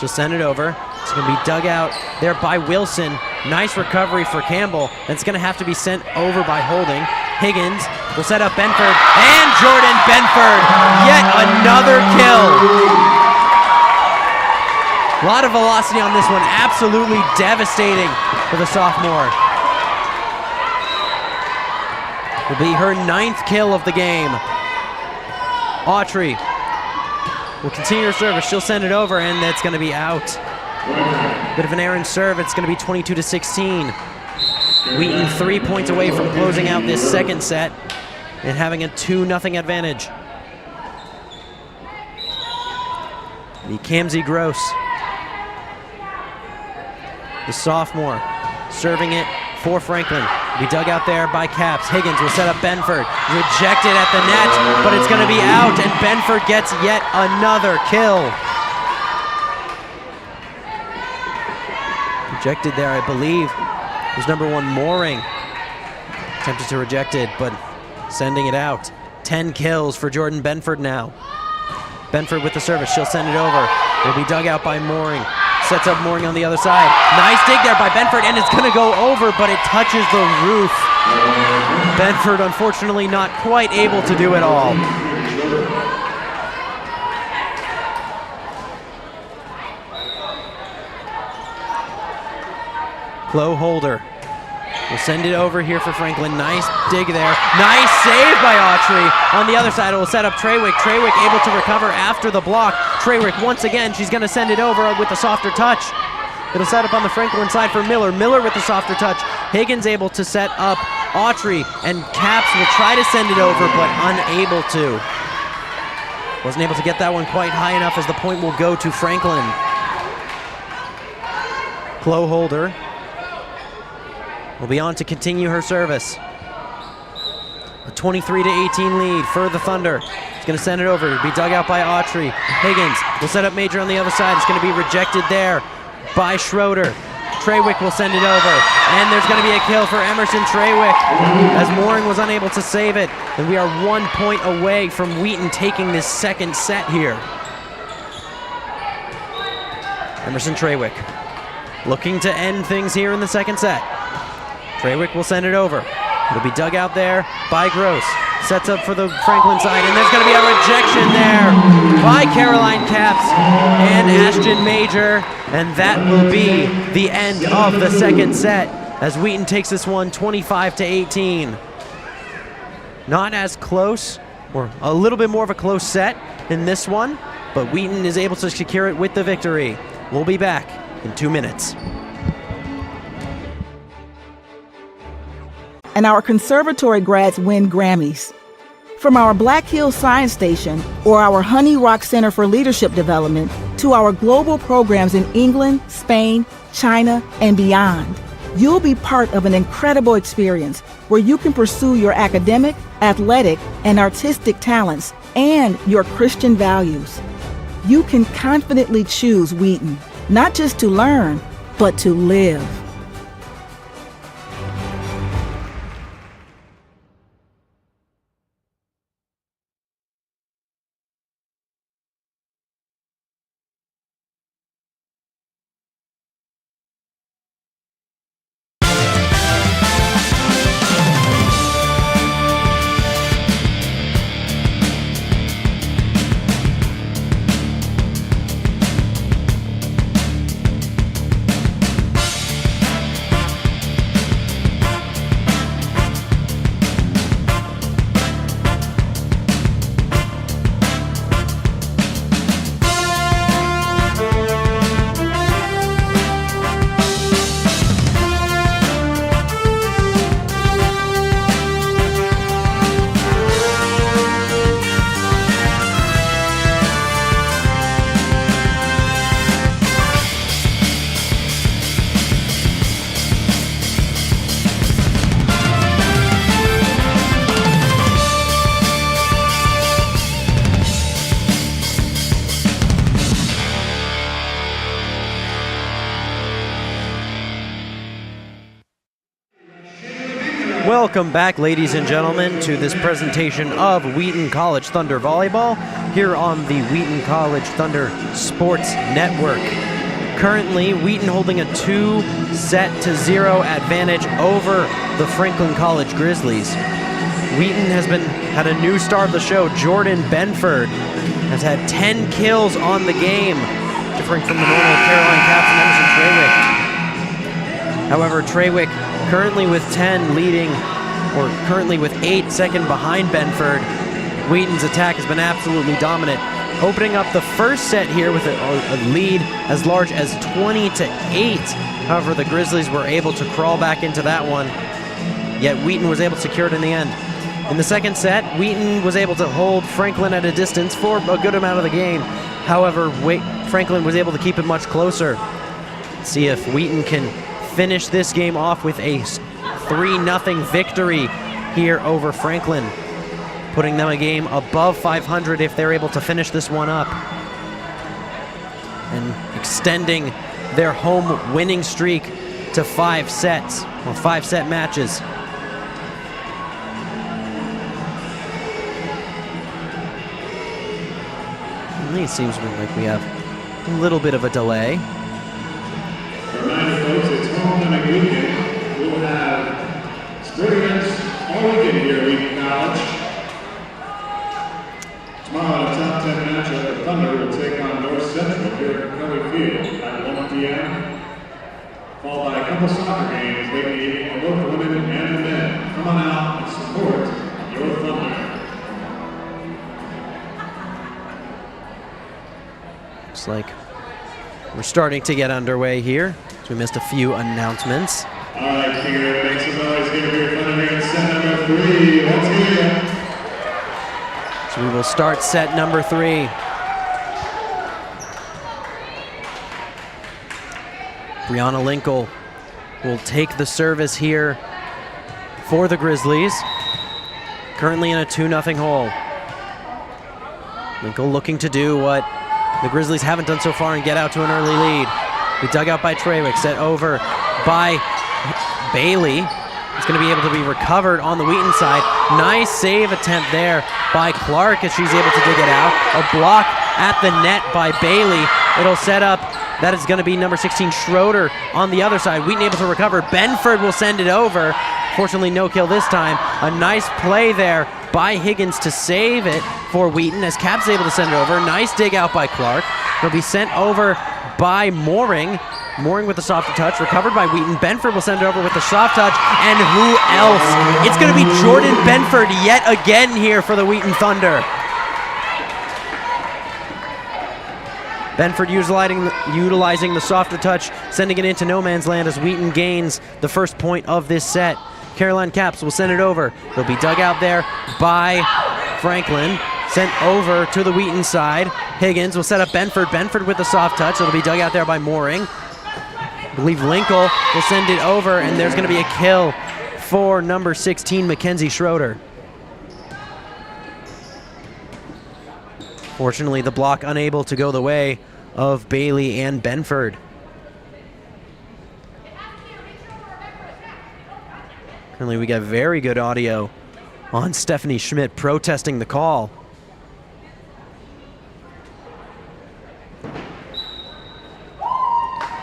She'll send it over. It's going to be dug out there by Wilson. Nice recovery for Campbell. And it's going to have to be sent over by Holding. Higgins will set up Benford. And Jordan Benford, yet another kill. A lot of velocity on this one. Absolutely devastating for the sophomore. Will be her 9th kill of the game. Autry will continue her service. She'll send it over, and that's going to be out. Bit of an errant serve. It's going to be 22-16. Wheaton 3 points away from closing out this second set and having a 2-0 advantage. The Kamsie Gross, the sophomore, serving it for Franklin. Be dug out there by Caps. Higgins will set up Benford. Rejected at the net, but it's going to be out, and Benford gets yet another kill. Rejected there, I believe. It was number 1, Mooring. Attempted to reject it, but sending it out. 10 kills for Jordan Benford now. Benford with the service. She'll send it over. It'll be dug out by Mooring. Sets up Mooring on the other side. Nice dig there by Benford, and it's going to go over, but it touches the roof. Benford, unfortunately, not quite able to do it all. Chloe Holder will send it over here for Franklin. Nice dig there. Nice save by Autry. On the other side, it will set up Treywick. Treywick able to recover after the block. Treywick, once again, she's going to send it over with a softer touch. It'll set up on the Franklin side for Miller. Miller with the softer touch. Higgins able to set up Autry, and Caps will try to send it over, but unable to. Wasn't able to get that one quite high enough, as the point will go to Franklin. Chloe Holder will be on to continue her service. A 23-18 lead for the Thunder. It's going to send it over. It'll be dug out by Autry. Higgins will set up Major on the other side. It's going to be rejected there by Schroeder. Treywick will send it over, and there's going to be a kill for Emerson Treywick, as Mooring was unable to save it. And we are 1 point away from Wheaton taking this second set here. Emerson Treywick looking to end things here in the second set. Treywick will send it over. It'll be dug out there by Gross. Sets up for the Franklin side, and there's going to be a rejection there by Caroline Caps and Ashton Major, and that will be the end of the second set, as Wheaton takes this one 25-18. Not as close, or a little bit more of a close set in this one, but Wheaton is able to secure it with the victory. We'll be back in 2 minutes. And our conservatory grads win Grammys. From our Black Hills Science Station or our Honey Rock Center for Leadership Development to our global programs in England, Spain, China, and beyond, you'll be part of an incredible experience where you can pursue your academic, athletic, and artistic talents and your Christian values. You can confidently choose Wheaton, not just to learn, but to live. Welcome back, ladies and gentlemen, to this presentation of Wheaton College Thunder Volleyball here on the Wheaton College Thunder Sports Network. Currently, Wheaton holding a 2-0 advantage over the Franklin College Grizzlies. Wheaton has had a new star of the show. Jordan Benford has had 10 kills on the game, differing from the normal Caroline Caps and Emerson Treywick. However, Treywick currently with 10 leading, or currently with 8 second behind Benford. Wheaton's attack has been absolutely dominant, opening up the first set here with a lead as large as 20-8. However, the Grizzlies were able to crawl back into that one, yet Wheaton was able to secure it in the end. In the second set, Wheaton was able to hold Franklin at a distance for a good amount of the game. However, Franklin was able to keep it much closer. Let's see if Wheaton can finish this game off with a 3-0 victory here over Franklin, putting them a game above 500 if they're able to finish this one up, and extending their home winning streak to 5 sets, or 5-set matches. It seems like we have a little bit of a delay. Reminder, folks, it's homecoming weekend. We'll have spring events all weekend here at Wheaton College. Tomorrow, in a top 10 matchup, the Thunder will take on North Central here at Kelly Field at 1 p.m. Followed by a couple soccer games late in the evening for both the women and the men. Come on out and support your Thunder. Looks like we're starting to get underway here. So we missed a few announcements. All right, Tigger, make some noise here for your Thunder here in set number 3. Let's hear it. So we will start set number 3. Brianna Linkle will take the service here for the Grizzlies. Currently in a 2-0 hole. Linkle looking to do what the Grizzlies haven't done so far and get out to an early lead. Be dug out by Trawick, set over by Bailey. It's going to be able to be recovered on the Wheaton side. Nice save attempt there by Clark as she's able to dig it out. A block at the net by Bailey. It'll set up, that is going to be number 16 Schroeder on the other side. Wheaton able to recover. Benford will send it over. Fortunately, no kill this time. A nice play there by Higgins to save it for Wheaton as Cap's able to send it over. Nice dig out by Clark. It'll be sent over by Mooring. Mooring with the soft touch, recovered by Wheaton. Benford will send it over with the soft touch, and who else? It's going to be Jordan Benford yet again here for the Wheaton Thunder. Benford utilizing the softer touch, sending it into no man's land as Wheaton gains the first point of this set. Caroline Capps will send it over. It'll be dug out there by Franklin. Sent over to the Wheaton side. Higgins will set up Benford. Benford with the soft touch. It'll be dug out there by Mooring. I believe Linkle will send it over, and there's going to be a kill for number 16, Mackenzie Schroeder. Fortunately, the block unable to go the way of Bailey and Benford. Currently, we got very good audio on Stephanie Schmidt protesting the call.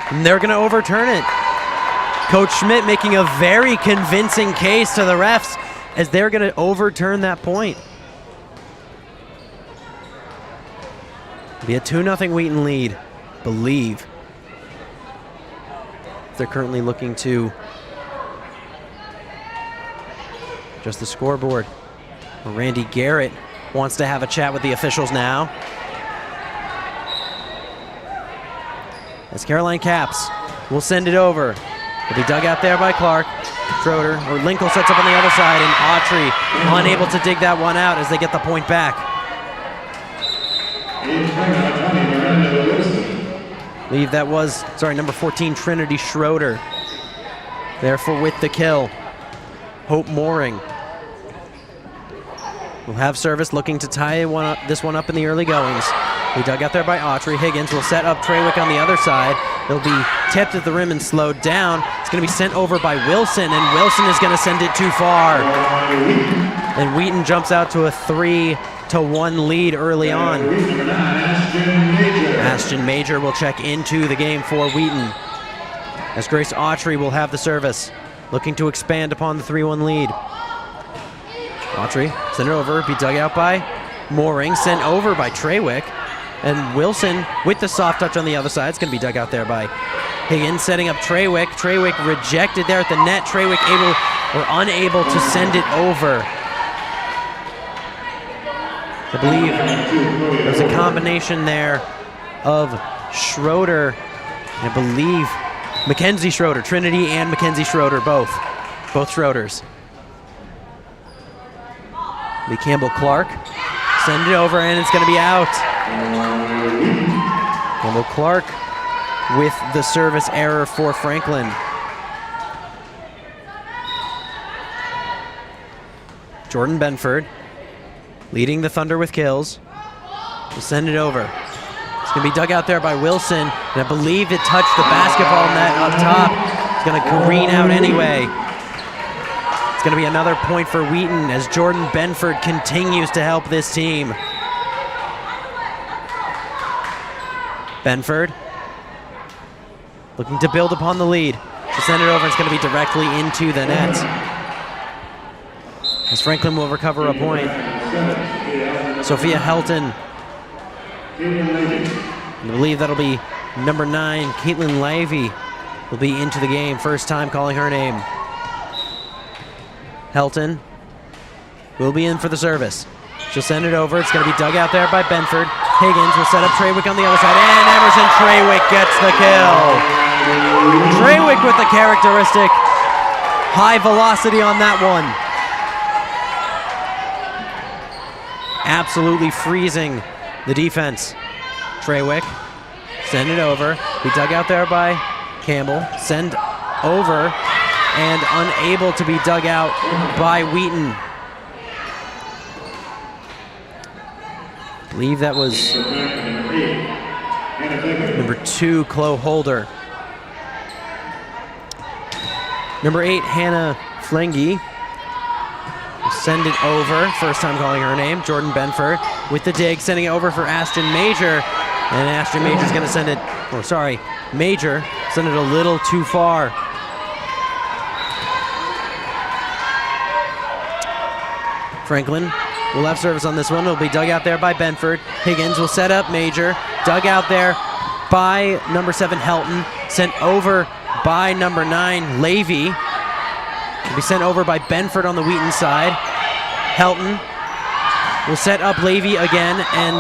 And they're going to overturn it. Coach Schmidt making a very convincing case to the refs as they're going to overturn that point. Be a 2-0 Wheaton lead, believe. They're currently looking to adjust the scoreboard. Randy Garrett wants to have a chat with the officials now. As Caroline Capps will send it over. It'll be dug out there by Clark. Schroeder, or Linkle sets up on the other side, and Autry unable to dig that one out as they get the point back. I believe that was, number 14, Trinity Schroeder. Therefore, with the kill, Hope Mooring will have service, looking to tie this one up in the early goings. We dug out there by Autry. Higgins will set up Trawick on the other side. It'll be tipped at the rim and slowed down. It's going to be sent over by Wilson, and Wilson is going to send it too far. And Wheaton jumps out to a 3-1 lead early on. Ashton Major will check into the game for Wheaton, as Grace Autry will have the service, looking to expand upon the 3-1 lead. Autry, send it over, be dug out by Mooring, sent over by Trawick, and Wilson with the soft touch on the other side. It's going to be dug out there by Higgins, setting up Trawick. Trawick rejected there at the net. Trawick unable to send it over. I believe there's a combination there of Schroeder, and I believe Mackenzie Schroeder, Trinity and Mackenzie Schroeder, both Schroeders. Lee Campbell Clark, send it over, and it's going to be out. Campbell Clark with the service error for Franklin. Jordan Benford leading the Thunder with kills. We'll send it over. It's going to be dug out there by Wilson, and I believe it touched the basketball net up top. It's going to careen out anyway. It's going to be another point for Wheaton as Jordan Benford continues to help this team. Benford looking to build upon the lead. She'll send it over. It's going to be directly into the net, as Franklin will recover a point. Sophia Helton. I believe that'll be number 9, Caitlin Levy, will be into the game. First time calling her name. Helton will be in for the service. She'll send it over. It's going to be dug out there by Benford. Higgins will set up Treywick on the other side, and Emerson Treywick gets the kill. Treywick with the characteristic high velocity on that one. Absolutely freezing the defense. Treywick, send it over. Be dug out there by Campbell. Send over, and unable to be dug out by Wheaton. I believe that was number 2, Chloe Holder. Number 8, Hannah Flengy. Send it over. First time calling her name. Jordan Benford with the dig, sending it over for Ashton Major. And Ashton Major's going to send it, Major send it a little too far. Franklin will have service on this one. It'll be dug out there by Benford. Higgins will set up Major. Dug out there by number 7, Helton. Sent over by number 9, Levy. Will be sent over by Benford on the Wheaton side. Helton will set up Levy again, and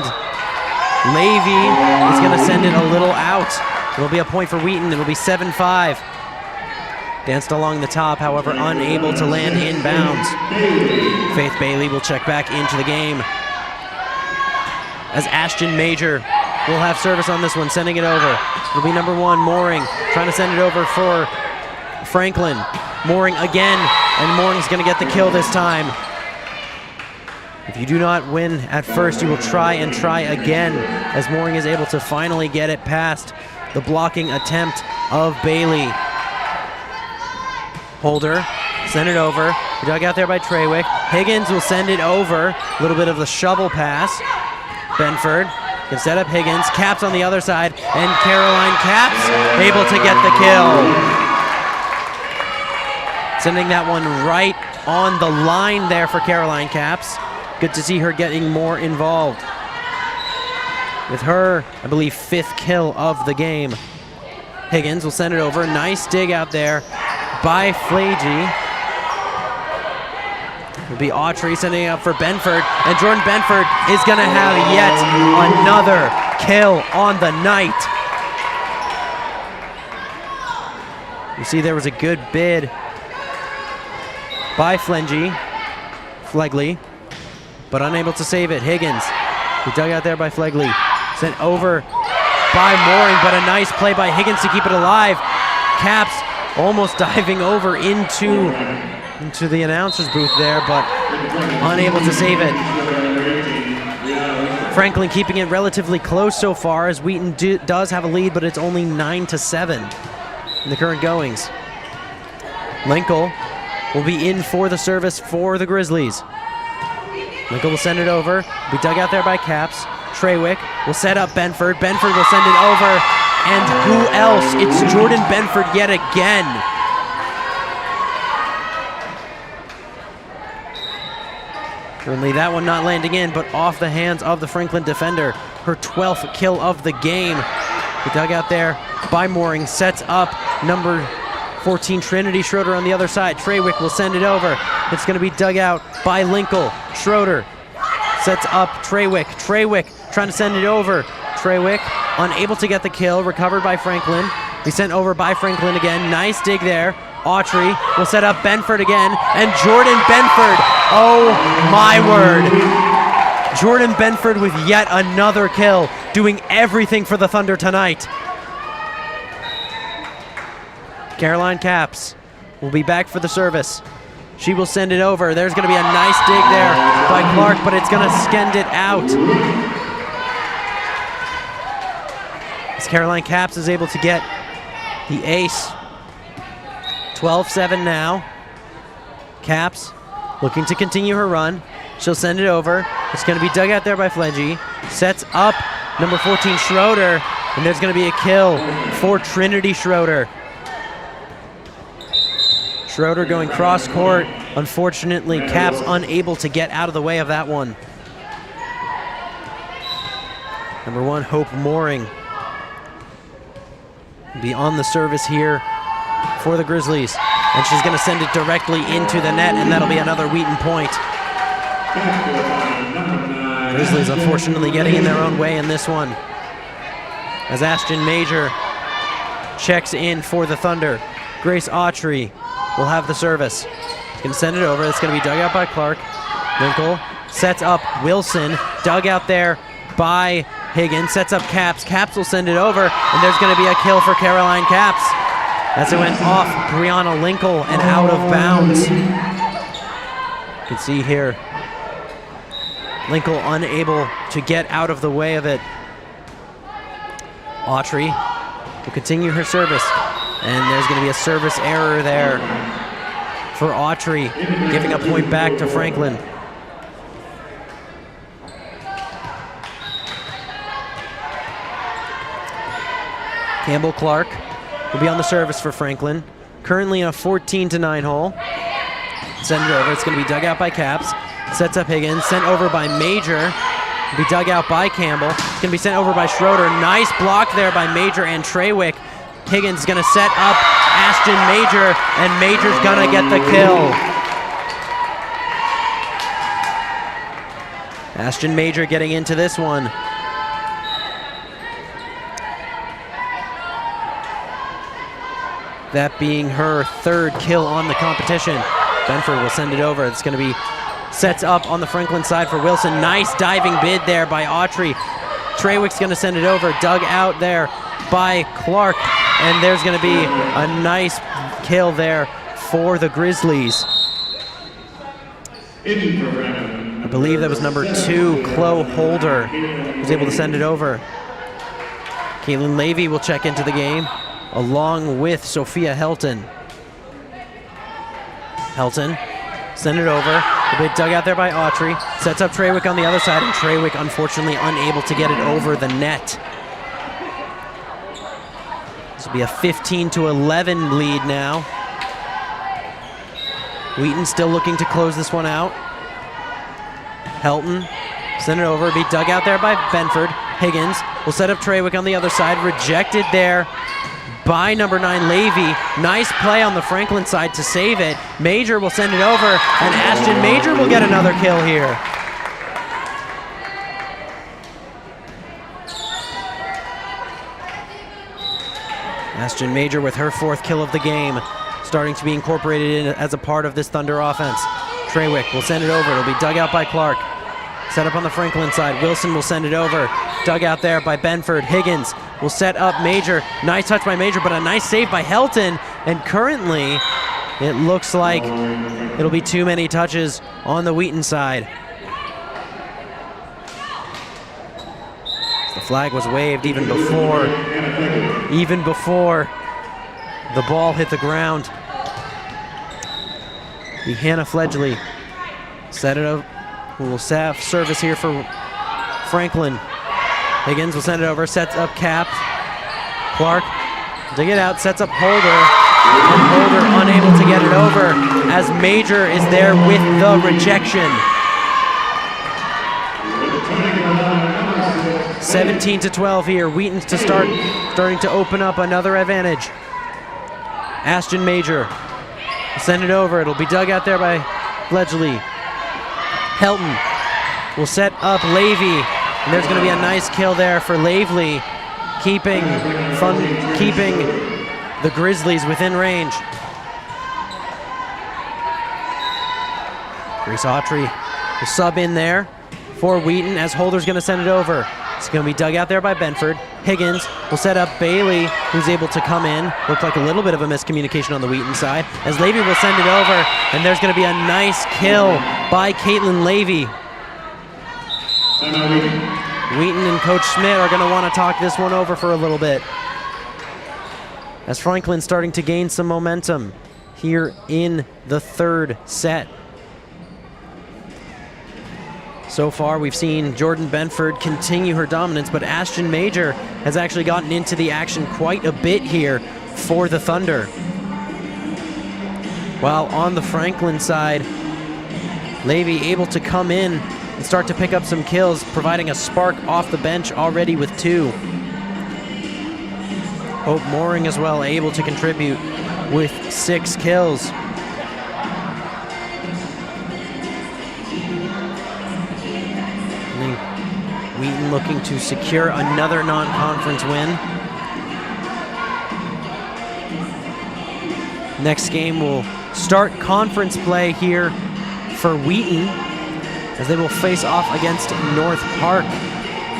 Levy is going to send it a little out. It'll be a point for Wheaton. It'll be 7-5. Danced along the top, however, unable to land inbounds. Faith Bailey will check back into the game, as Ashton Major will have service on this one, sending it over. It'll be number 1, Mooring, trying to send it over for Franklin. Mooring again, and Mooring's going to get the kill this time. If you do not win at first, you will try and try again, as Mooring is able to finally get it past the blocking attempt of Bailey. Holder, send it over. Dug out there by Treywick. Higgins will send it over. A little bit of the shovel pass. Benford can set up Higgins. Caps on the other side, and Caroline Caps able to get the kill. Sending that one right on the line there for Caroline Caps. Good to see her getting more involved. With her, I believe, 5th kill of the game. Higgins will send it over. Nice dig out there by Flagy. It'll be Autry sending it up for Benford, and Jordan Benford is going to have yet another kill on the night. You see there was a good bid by Flegley, but unable to save it. Higgins, he dug out there by Flegley. Sent over by Mooring, but a nice play by Higgins to keep it alive. Caps almost diving over into the announcer's booth there, but unable to save it. Franklin keeping it relatively close so far, as Wheaton does have a lead, but it's only 9-7 in the current goings. Linkle will be in for the service for the Grizzlies. Linkle will send it over. Be dug out there by Caps. Treywick will set up Benford. Benford will send it over. And who else? It's Jordan Benford yet again. Only that one not landing in, but off the hands of the Franklin defender. Her 12th kill of the game. Be dug out there by Mooring. Sets up number 14, Trinity Schroeder on the other side. Treywick will send it over. It's going to be dug out by Linkle. Schroeder sets up Treywick. Treywick trying to send it over. Treywick unable to get the kill. Recovered by Franklin. Be sent over by Franklin again. Nice dig there. Autry will set up Benford again. And Jordan Benford. Oh my word. Jordan Benford with yet another kill. Doing everything for the Thunder tonight. Caroline Caps will be back for the service. She will send it over. There's going to be a nice dig there by Clark, but it's going to skend it out. As Caroline Capps is able to get the ace. 12-7 now. Capps looking to continue her run. She'll send it over. It's going to be dug out there by Fledgy. Sets up number 14, Schroeder, and there's going to be a kill for Trinity Schroeder. Schroeder going cross court. Unfortunately, Capps unable to get out of the way of that one. Number 1, Hope Mooring be on the service here for the Grizzlies. And she's going to send it directly into the net, and that'll be another Wheaton point. Grizzlies unfortunately getting in their own way in this one. As Ashton Major checks in for the Thunder. Grace Autry will have the service. She's going to send it over. It's going to be dug out by Clark. Winkle sets up Wilson. Dug out there by Higgins. Sets up Capps. Capps will send it over, and there's going to be a kill for Caroline Capps as it went off Brianna Linkle and out of bounds. You can see here, Linkle unable to get out of the way of it. Autry will continue her service, and there's going to be a service error there for Autry, giving a point back to Franklin. Campbell Clark will be on the service for Franklin. Currently in a 14-9 hole. Send it over. It's going to be dug out by Capps. Sets up Higgins. Sent over by Major. Be dug out by Campbell. It's going to be sent over by Schroeder. Nice block there by Major and Treywick. Higgins is going to set up Ashton Major, and Major's going to get the kill. Ashton Major getting into this one. That being her 3rd kill on the competition. Benford will send it over. It's going to be sets up on the Franklin side for Wilson. Nice diving bid there by Autry. Treywick's going to send it over. Dug out there by Clark. And there's going to be a nice kill there for the Grizzlies. I believe that was number 2, Chloe Holder, was able to send it over. Caitlin Levy will check into the game, along with Sophia Helton. Helton, send it over. A bit dug out there by Autry. Sets up Treywick on the other side, and Treywick unfortunately unable to get it over the net. This will be a 15-11 lead now. Wheaton still looking to close this one out. Helton, send it over. Be dug out there by Benford. Higgins will set up Treywick on the other side. Rejected there by number 9, Levy. Nice play on the Franklin side to save it. Major will send it over, and Ashton Major will get another kill here. Ashton Major with her 4th kill of the game, starting to be incorporated in as a part of this Thunder offense. Treywick will send it over. It'll be dug out by Clark. Set up on the Franklin side. Wilson will send it over. Dug out there by Benford. Higgins will set up Major. Nice touch by Major, but a nice save by Helton. And currently, it looks like it'll be too many touches on the Wheaton side. The flag was waved even before the ball hit the ground. The Hannah Fledgley set it up. Who will have service here for Franklin. Higgins will send it over, sets up Cap. Clark, dig it out, sets up Holder. And Holder unable to get it over as Major is there with the rejection. 17-12 here. Wheaton's to starting to open up another advantage. Ashton Major will send it over. It'll be dug out there by Fledgley. Helton will set up Levy, and there's going to be a nice kill there for Lavely, keeping the Grizzlies within range. Grace Autry will sub in there for Wheaton as Holder's going to send it over. It's going to be dug out there by Benford. Higgins will set up Bailey, who's able to come in. Looked like a little bit of a miscommunication on the Wheaton side. As Levy will send it over, and there's going to be a nice kill by Caitlin Levy. Wheaton and Coach Schmidt are going to want to talk this one over for a little bit, as Franklin's starting to gain some momentum here in the third set. So far, we've seen Jordan Benford continue her dominance, but Ashton Major has actually gotten into the action quite a bit here for the Thunder. While on the Franklin side, Levy able to come in and start to pick up some kills, providing a spark off the bench already with 2. Hope Mooring as well, able to contribute with 6 kills. Wheaton looking to secure another non-conference win. Next game will start conference play here for Wheaton, as they will face off against North Park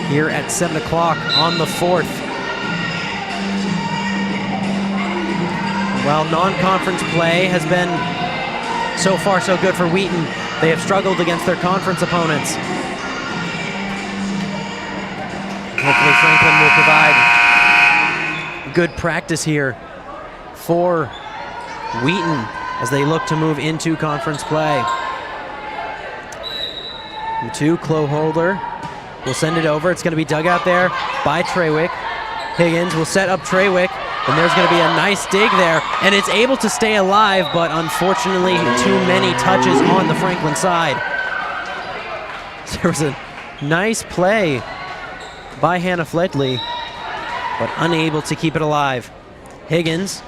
here at 7 o'clock on the 4th. While non-conference play has been so far so good for Wheaton, they have struggled against their conference opponents. Hopefully Franklin will provide good practice here for Wheaton as they look to move into conference play. And 2, Cloholder will send it over. It's going to be dug out there by Treywick. Higgins will set up Treywick, and there's going to be a nice dig there, and it's able to stay alive, but unfortunately too many touches on the Franklin side. There was a nice play by Hannah Fledley, but unable to keep it alive. Higgins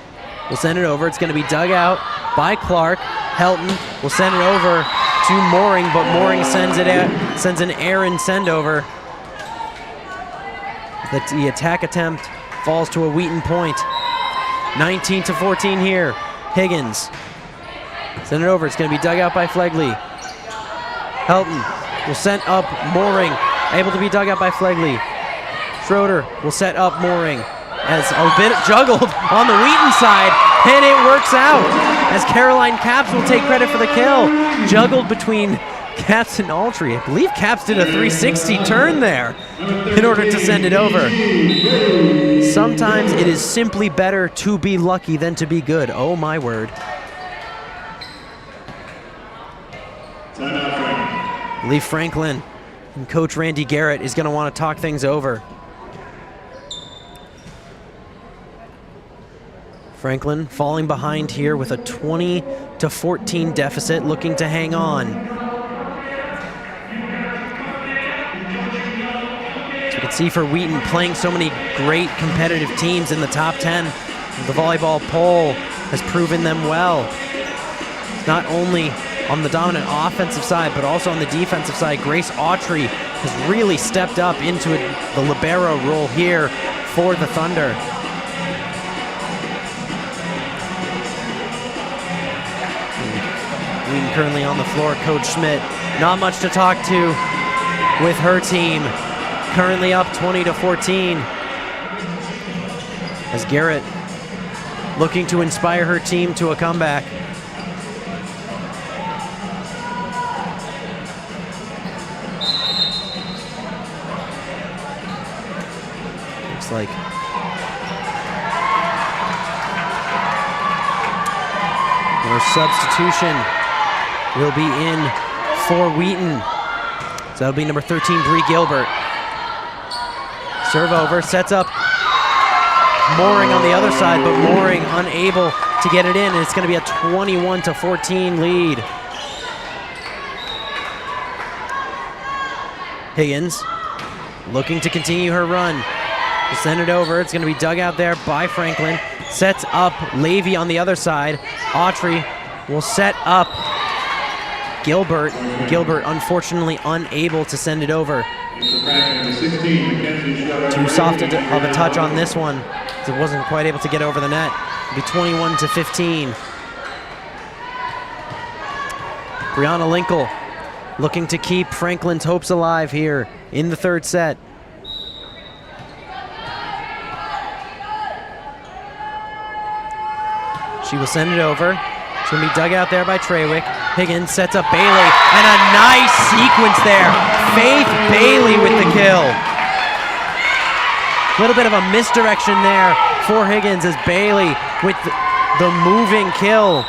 will send it over. It's going to be dug out by Clark. Helton will send it over to Mooring, but Mooring sends an errant send over. The attack attempt falls to a Wheaton point. 19-14 here. Higgins send it over. It's going to be dug out by Flegley. Helton will send up Mooring, able to be dug out by Flegley. Schroeder will set up Mooring, as a bit juggled on the Wheaton side, and it works out as Caroline Capps will take credit for the kill. Juggled between Capps and Altry. I believe Capps did a 360 turn there in order to send it over. Sometimes it is simply better to be lucky than to be good. Oh my word. Lee Franklin and Coach Randy Garrett is going to want to talk things over. Franklin falling behind here with a 20-14 deficit, looking to hang on. As you can see for Wheaton, playing so many great competitive teams in the top 10, the volleyball poll has proven them well. Not only on the dominant offensive side, but also on the defensive side, Grace Autry has really stepped up into the libero role here for the Thunder. Wheaton currently on the floor. Coach Schmidt, not much to talk to with her team. Currently up 20-14. As Garrett looking to inspire her team to a comeback. Looks like their substitution will be in for Wheaton. So that'll be number 13, Bree Gilbert. Serve over, sets up Mooring on the other side, but Mooring unable to get it in, and it's going to be a 21-14 lead. Higgins looking to continue her run. To send it over, it's going to be dug out there by Franklin. Sets up Levy on the other side. Autry will set up Gilbert. Gilbert unfortunately unable to send it over. Too soft of a touch on this one, as it wasn't quite able to get over the net. It'll be 21-15. Brianna Linkle looking to keep Franklin's hopes alive here in the third set. She will send it over. It's going to be dug out there by Trawick. Higgins sets up Bailey, and a nice sequence there. Faith Bailey with the kill. A little bit of a misdirection there for Higgins as Bailey with the moving kill,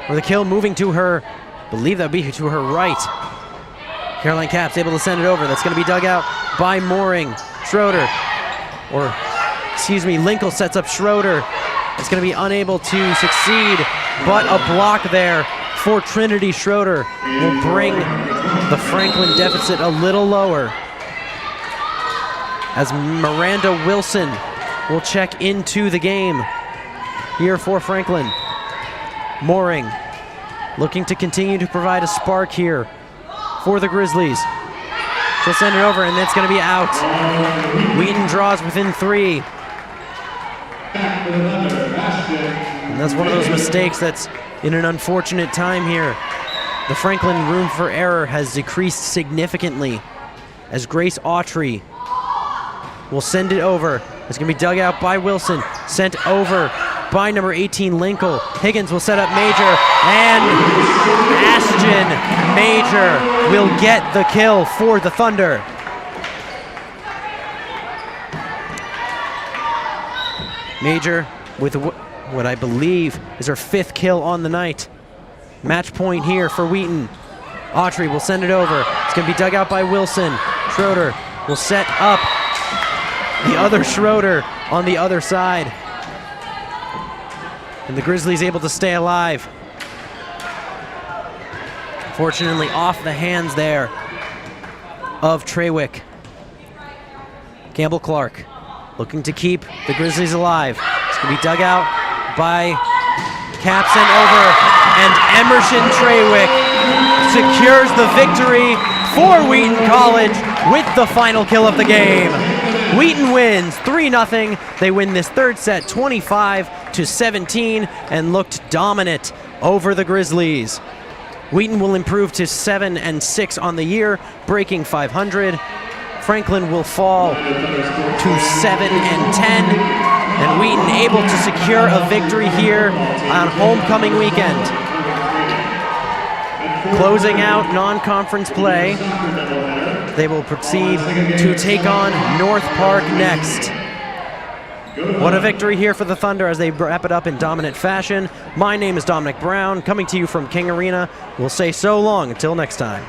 or the kill moving to her, I believe that would be to her right. Caroline Capps able to send it over. That's going to be dug out by Mooring. Schroeder, or excuse me, Linkle sets up Schroeder. It's going to be unable to succeed, but a block there for Trinity Schroeder will bring the Franklin deficit a little lower, as Miranda Wilson will check into the game here for Franklin. Mooring looking to continue to provide a spark here for the Grizzlies. She'll send it over, and it's going to be out. Wheaton draws within 3. And that's one of those mistakes that's in an unfortunate time here. The Franklin room for error has decreased significantly as Grace Autry will send it over. It's going to be dug out by Wilson, sent over by number 18, Linkle. Higgins will set up Major, and Ashton Major will get the kill for the Thunder. Major with what I believe is her 5th kill on the night. Match point here for Wheaton. Autry will send it over. It's going to be dug out by Wilson. Schroeder will set up the other Schroeder on the other side. And the Grizzlies able to stay alive. Fortunately, off the hands there of Trawick. Campbell Clark looking to keep the Grizzlies alive. It's going to be dug out by Capps and over, and Emerson Trawick secures the victory for Wheaton College with the final kill of the game. Wheaton wins 3-0. They win this third set 25-17 and looked dominant over the Grizzlies. Wheaton will improve to 7-6 on the year, breaking 500. Franklin will fall to 7-10, and Wheaton able to secure a victory here on homecoming weekend. Closing out non-conference play, they will proceed to take on North Park next. What a victory here for the Thunder as they wrap it up in dominant fashion. My name is Dominic Brown, coming to you from King Arena. We'll say so long until next time.